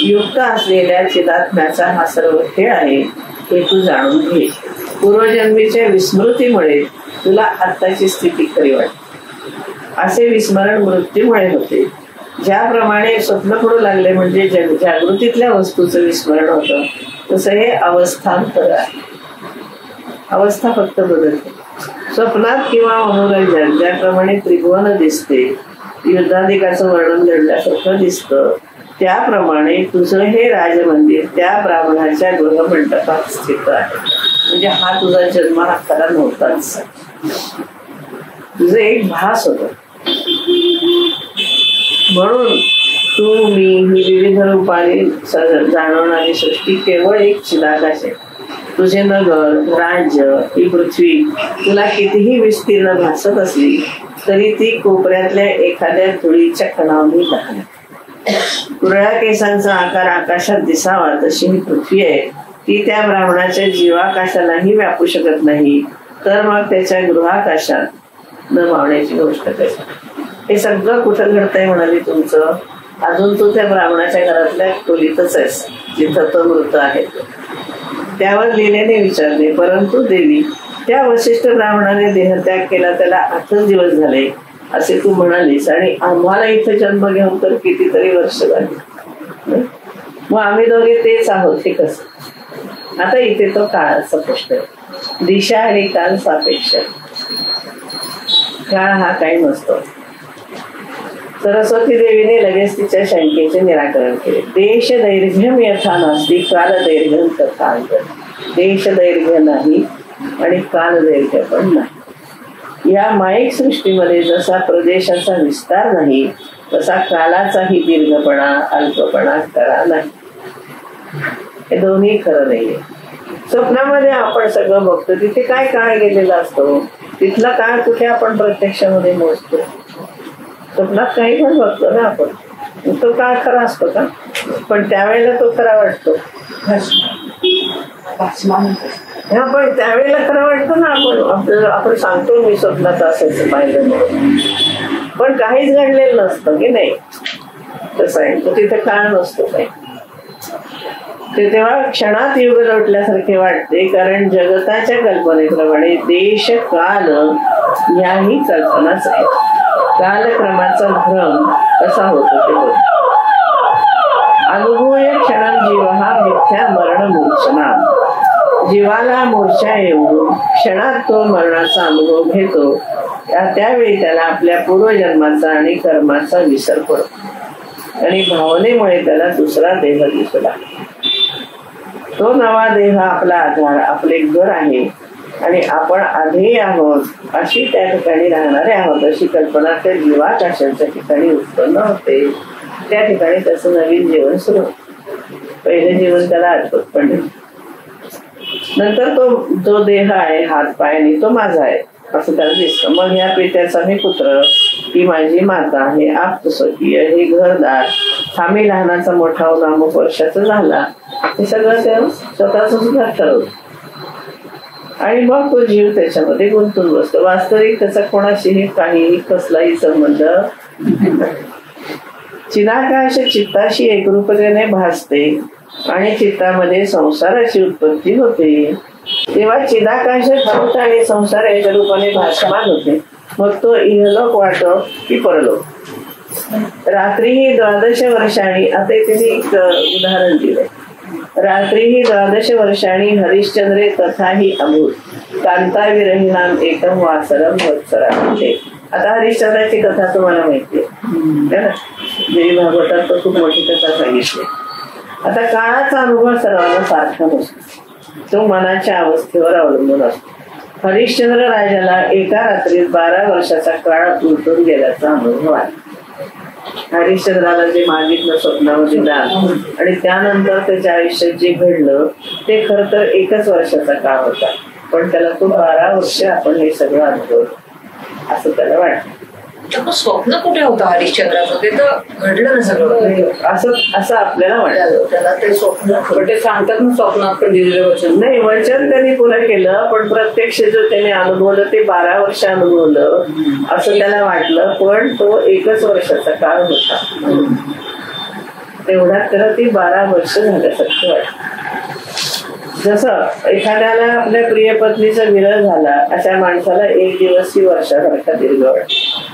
युक्त असलेल्या चिदात्म्याचा हा सर्व खेळ आहे हे तू जाणून घे. पूर्वजन्मीच्या विस्मृतीमुळे तुला आत्ताची स्थिती खरी वाटते. असे विस्मरण मृत्यूमुळे होते. ज्याप्रमाणे स्वप्न पडू लागले म्हणजे जागृतीतल्या वस्तूचं विस्मरण होतं तसं हे अवस्थांतर आहे. अवस्था फक्त बदलते. स्वप्नात किंवा मनोरंजन ज्याप्रमाणे त्रिभुवन दिसते, युद्धाधिकाचं वर्णन घडल्यासारखं दिसतं, त्याप्रमाणे तुझं हे राजमंदिर त्या ब्राह्मणाच्या गृहमंडपात स्थित आहे. म्हणजे हा तुझा जन्म हा खरा नव्हताच, तुझं एक भास होत. म्हणून तू मी ही विविध रूपाने जाणवणारी सृष्टी केवळ एक चिदाकाश आहे. तुझे नगर राज्य ही पृथ्वी तुला कितीही विस्तीर्ण भासत असली तरी ती कोपऱ्यातल्या एखाद्या धुळीच्या कणावली लागली. कुरळ्या केसांचा आकार आकाशात दिसावा तशी ही पृथ्वी आहे, ती त्या ब्राह्मणाच्या जीवाकाशालाही व्यापू शकत नाही, तर मग त्याच्या गृहाकाशात न मावण्याची गोष्ट कशी. हे सगळं कुठं घडतंय म्हणाली तुमचं? अजून तू त्या ब्राह्मणाच्या घरातल्या खोलीतच आहेस जिथं तो मृत आहे. त्यावर लिहिलेने विचारले, परंतु देवी, त्या वशिष्ठ ब्राह्मणाने देहत्याग केला त्याला 8 दिवस झाले असे तू म्हणालीस, आणि आम्हाला इथे जन्म घेऊन तर कितीतरी वर्ष झाली. मग आम्ही दोघे तेच आहोत हे कसं? आता इथे तो काळाचा प्रश्न आहे. दिशा आणि काल सापेक्ष. काळ हा काही नसतो. सरस्वती देवीने लगेच तिच्या शंकेचे निराकरण केले. देश दैर्घ्यम यथा नास्ति काल दैर्घ्यम तथा. देश दैर्घ्य नाही आणि काल दैर्घ्य पण नाही. या माईक सृष्टीमध्ये जसा प्रदेशाचा विस्तार नाही तसा कालाचाही दीर्घपणा अल्पपणा खरा नाही. हे दोन्ही खरं नाहीये. स्वप्नामध्ये आपण सगळं बघतो, तिथे काय काळ गेलेला असतो, तिथला काळ कुठे आपण प्रत्यक्षामध्ये मोजतो. स्वप्नात काही पण बघतो ना आपण, तो काळ खरा असतो का? पण त्यावेळेला तो खरा वाटतो. पण त्यावेळेला खरं वाटतं ना. आपण सांगतो मी स्वप्नात असायचं पाहिलं म्हणून, पण काहीच घडलेलं नसतं की नाही. तसं आहे, तो तिथे काळ नसतो काही. ते तेव्हा क्षणात युग लोटल्यासारखे वाटते, कारण जगताच्या कल्पनेप्रमाणे देश काल याही कल्पनाच आहेत. कालक्रमाचा भ्रम कसा होतो ते बघ. अनुभूय क्षणात जीव हा मिथ्या मरण मूर्छना. जीवाला मूर्छा येऊन क्षणात तो मरणाचा अनुभव घेतो. त्यावेळी त्याला आपल्या पूर्वजन्माचा आणि कर्माचा विसर पडतो आणि भावनेमुळे त्याला दुसरा देह दिसू लागतो. तो नवा देह आपला आधार, आपले घर आहे आणि आपण आधी आहोत अशी त्या ठिकाणी राहणारे आहोत अशी कल्पना त्या जीवाकाशाच्या ठिकाणी उत्पन्न होते. त्या ठिकाणी त्याचं नवीन जीवन सुरू होतं. पहिले जीवन त्याला आठवत पण नाही. नंतर तो जो देह आहे हात पाय आणि तो माझा आहे असं त्याला दिसतं. मग ह्या पित्याचा मी पुत्र, ही माझी माता, हे आप्तस्वकीय, हे घरदार, हा मी लहानाचा मोठा अमुक वर्षाचा झाला, हे सगळं त्या स्वतःच सुद्धा ठरवलं. आणि मग तो जीव त्याच्यामध्ये गुंतून बसतो. वास्तविक त्याचा कोणाशीही काहीही कसलाही संबंध. चिदाकाश चित्ताशी एकरूपतेने भासते आणि चित्तामध्ये संसाराची उत्पत्ती होते. तेव्हा चिदाकाश धूत आणि संसार एका रूपाने भासमान होते. मग तो इहलोक वाटो की परलोक. रात्रीही 12 वर्षांनी, आता इथे एक उदाहरण दिलंय. रात्रीही 12 वर्षांनी हरिश्चंद्रे तथाही अभूत कांता विरहिणाम एकम वासरम वत्सरा. आता हरिश्चंद्राची कथा तुम्हाला माहिती आहे ना, देवी भागवतात तर खूप मोठी कथा सांगितली. आता काळाचा अनुभव सर्वांना सारखा नसतो, तो मनाच्या अवस्थेवर अवलंबून असतो. हरिश्चंद्र राजाला एका रात्रीत 12 वर्षाचा काळ उलटून गेल्याचा अनुभव आहे. हरिश्चंद्राला जे मागितलं स्वप्नामध्ये दान आणि त्यानंतर त्याच्या आयुष्यात जे घडलं ते खरं तर 1 वर्षाचा काळ होता, पण त्याला तो 12 वर्ष आपण हे सगळं अनुभवलं असं त्याला वाटतं. स्वप्न कुठे होतं हरिश्चंद्राचं? ते तर घडलं ना सगळं. असं आपल्याला वाटतं. त्याला ते स्वप्न, पण ते सांगतात ना स्वप्नात पण दिलेलं वचन. नाही, वचन त्यांनी पुरं केलं, पण प्रत्यक्ष जो त्याने अनुभवलं ते 12 वर्ष अनुभवलं असं त्याला वाटलं, पण तो 1 वर्षाचा काळ होता. तेवढ्यात त्याला ती 12 वर्ष झाल्यासारखं वाटतं. जसं एखाद्याला आपल्या प्रिय पत्नीचा विरह झाला, अशा माणसाला 1 दिवस ही वर्षासारखा दीर्घ वाटतो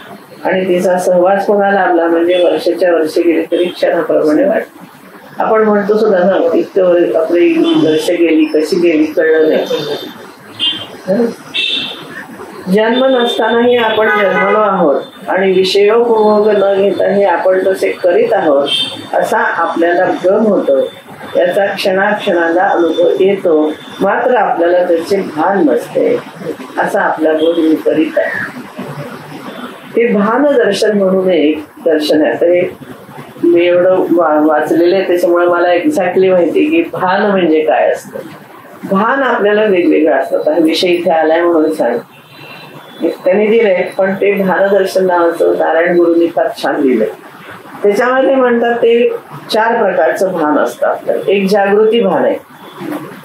आणि तिचा सहवास पुन्हा लाभला म्हणजे वर्षाच्या वर्षे गेली तरी क्षणाप्रमाणे वाटतं. आपण म्हणतो सुद्धा ना, इतकं आपली वर्ष गेली कशी गेली कळलं नाही. जन्म नसतानाही आपण जन्मलो आहोत आणि विषयोपभोग न घेता हे आपण तसे करीत आहोत असा आपल्याला भ्रम होतो. याचा क्षणाक्षणाला अनुभव येतो, मात्र आपल्याला त्याचे भान नसते असा आपला बोध विपरीत आहे. हे भान दर्शन म्हणून एक दर्शन आहे. तर मी एवढं वाचलेलं आहे त्याच्यामुळे मला एक्झॅक्टली माहिती की भान म्हणजे काय असतं. भान आपल्याला वेगवेगळं असतं. विषय इथे आलाय म्हणून सांग. त्यांनी दिलंय, पण ते भानदर्शन नावाचं नारायण गुरूंनी फार छान दिलंय. त्याच्यामध्ये म्हणतात ते 4 प्रकारचं भान असतं आपल्याला. एक जागृती भान आहे,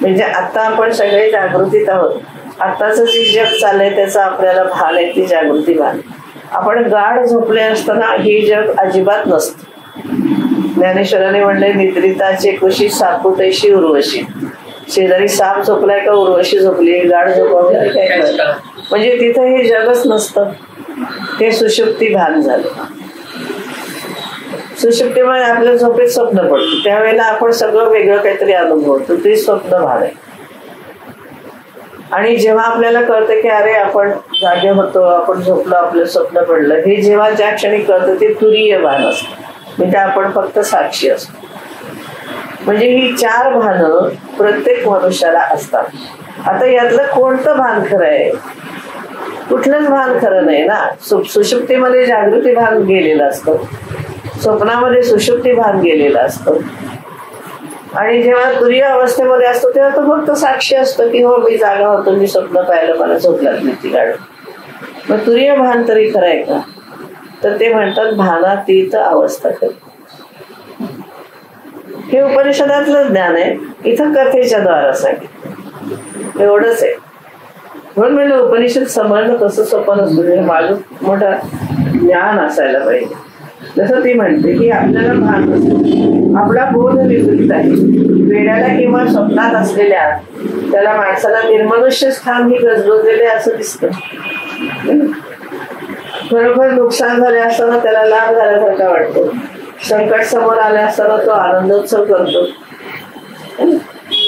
म्हणजे आता आपण सगळे जागृतीत आहोत. आताच जे जग चाललंय त्याचं आपल्याला भान आहे, ती जागृती भान. आपण गाढ झोपले असताना हे जग अजिबात नसतं. ज्ञानेश्वराने म्हणले निद्रिताचे कुशी सापू तैशी उर्वशी. शेजारी साप झोपलाय का उर्वशी झोपली, गाढ झोपवली काय, म्हणजे तिथं हे जगच नसतं. ते सुषुप्ती भान झालं. सुषुप्तीमध्ये आपल्या झोपेत स्वप्न पडतं, त्यावेळेला आपण सगळं वेगळं काहीतरी अनुभवतो, ते स्वप्न भान आहे. आणि जेव्हा आपल्याला कळतं की अरे आपण जागे होतो, आपण झोपलो, आपलं स्वप्न पडलं, हे जेव्हा ज्या क्षणी कळतं ते तुरीय भान असतं, म्हणजे आपण फक्त साक्षी असतो. म्हणजे ही 4 भानं प्रत्येक मनुष्याला असतात. आता यातलं कोणतं भान खरं आहे? कुठलंच भान खरं नाही ना. सुषुप्तीमध्ये जागृती भान गेलेलं असतं, स्वप्नामध्ये सुषुप्ती भान गेलेलं असतं, आणि जेव्हा तुरीय अवस्थेमध्ये असतो तेव्हा तो फक्त साक्षी असतो की हो मी जागा होतो, मी स्वप्न पाहिलं, मला झोप लागली ती गाडी. मग तुरीय भान तरी खरं आहे का? तर ते म्हणतात भानातीत अवस्था खरी. हे उपनिषदातलं ज्ञान आहे, इथं कथेच्या द्वारा सांगितलं, एवढंच आहे. म्हणून म्हणजे उपनिषद समजणं तसं सोपं नसतं, माझं मोठं ज्ञान असायला पाहिजे. जसं ती म्हणते की आपल्याला भान नसतं, आपला बोध विकृत आहे. वेड्याला किंवा स्वप्नात असलेल्या त्याला माणसाला निर्मनुष्य स्थान ही गजबजलेले असं दिसतं. खरोखर नुकसान झाले असताना त्याला लाभ झाल्यासारखा वाटतो, संकट समोर आले असताना तो आनंदोत्सव करतो.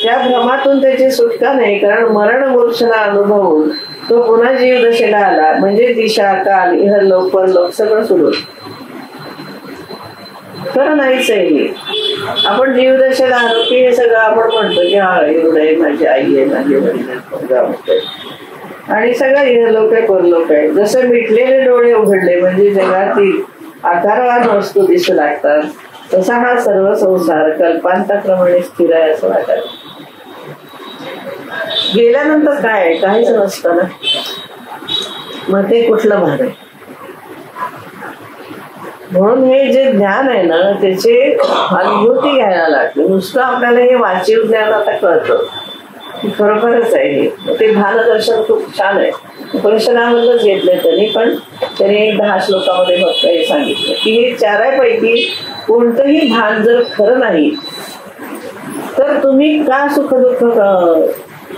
त्या भ्रमातून त्याची सुटका नाही, कारण मरण मूर्छना अनुभवून तो पुन्हा जीव दशेला आला म्हणजे दिशा काल इहलोक परलोक सगळं सुरू. खरं नाहीच आहे हे. आपण जीवदशेला आलो की हे सगळं आपण म्हणतो की हा एवढं आहे, माझी आई आहे, माझे वडील आहेत, आणि सगळं इहलोक आहे परलोक आहे. जसं मिटलेले डोळे उघडले म्हणजे जगातील आकारवान वस्तू दिसू लागतात, तसा हा सर्व संसार कल्पांताप्रमाणे स्थिर आहे असं वाटत. गेल्यानंतर काय काहीच नसतं ना. मग ते कुठलं भान आहे? म्हणून हे जे ज्ञान आहे ना त्याचे अनुभूती घ्यायला लागते. नुसतं आपल्याला हे वाचीव ज्ञान आता कळतं खरोखरच आहे हे. ते भानदर्शन खूप छान आहे, उपनिषदामधूनच घेतलंय त्यांनी, पण त्यांनी 10 श्लोकामध्ये फक्त हे सांगितलं की हे 4पैकी कोणतंही भान जर खरं नाही तर तुम्ही का सुख दुःख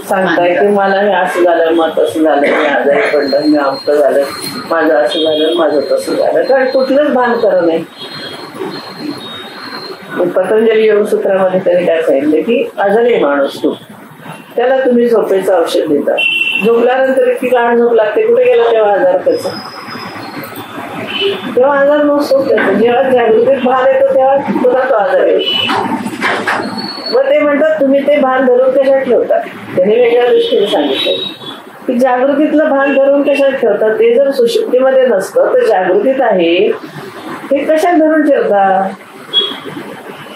सांगताय की मला हे असं झालं, मग तसं झालं, मी आजारी पडलं, मी आमचं झालं, माझं असं झालं, माझं तसं झालं, कारण कुठलंच भान खरं नाही. पतंजली योगसूत्रामध्ये त्यांनी काय सांगितलं की आजारी माणूस तू, त्याला तुम्ही झोपेचं औषध देता, झोपल्यानंतर इतकी गाढ झोप लागते, कुठे गेला तेव्हा आजार त्याचा, तेव्हा आजार नसतो त्याचा. जेव्हा जागृतीत भान येतो तेव्हा पुन्हा तो आजार येतो. मग ते म्हणतात तुम्ही ते भान धरून कशात ठेवता? त्यांनी वेगळ्या दृष्टीने सांगितलं की जागृतीतलं भान धरून कशात ठेवतात? ते जर सुषुप्तीमध्ये नसतं तर जागृतीत आहे हे कशात धरून ठेवता?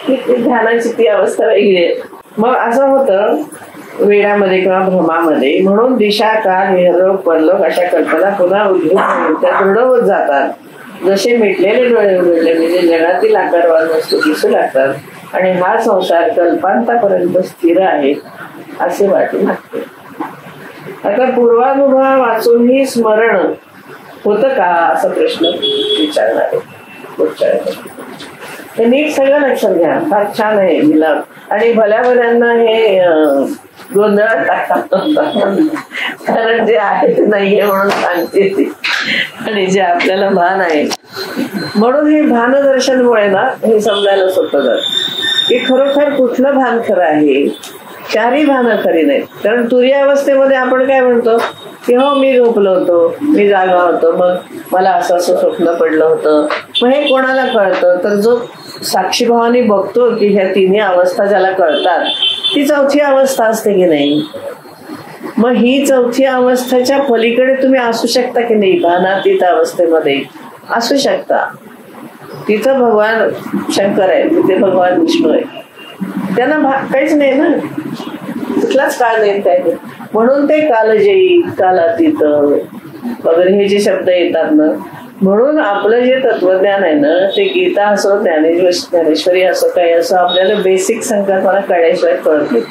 ध्यानाची ती अवस्था वेगळी आहे. मग असं होतं वेडामध्ये किंवा भ्रमामध्ये. म्हणून दिशा काल इहलोक परलोक अशा कल्पना पुन्हा त्या दृढ होत जातात. जसे मिटलेले डोळे उघडले म्हणजे जगातील आकारवान वस्तू दिसू लागतात आणि हा संसार कल्पांतापर्यंत स्थिर आहे असे वाटू लागते. आता पूर्वानुभव वाचूनही स्मरण होतं का असा प्रश्न विचारणार आहे पुढच्या हे नीट सगळं लक्षात घ्या. फार छान आहे मिलाप. आणि भल्या भल्यांना हे गोंधळात टाकतात, कारण जे आहे ते नाहीये म्हणून सांगते ती, आणि जे आपल्याला भान आहे. म्हणून हे भानदर्शनमुळे ना हे समजायला सोपं जातं की खरोखर कुठलं भान खरं आहे. 4ही भानं खरी नाहीत. कारण तुरीयावस्थेमध्ये आपण काय म्हणतो की हो मी झोपलो होतो, मी जागा होतो, मग मला असं असं स्वप्न पडलं होतं. मग हे कोणाला कळतं? तर जो साक्षीभावाने बघतो की ह्या 3ही अवस्था ज्याला कळतात ती 4थी अवस्था असते की नाही. मग ही 4थी अवस्थेच्या पलीकडे तुम्ही असू शकता की नाही? भानातीत अवस्थेमध्ये असू शकता. तिथं भगवान शंकर आहे, तिथे भगवान विष्णू आहे, त्यांना काहीच नाही ना, कुठलाच काळ नाही काय. म्हणून ते कालजयी कालातीत वगैरे हे जे शब्द येतात ना, म्हणून आपलं जे तत्वज्ञान आहे ना ते गीता असो ज्ञानेश्वरी असो काही असो आपल्याला बेसिक संकल्पना कळल्याशिवाय कळत नाही.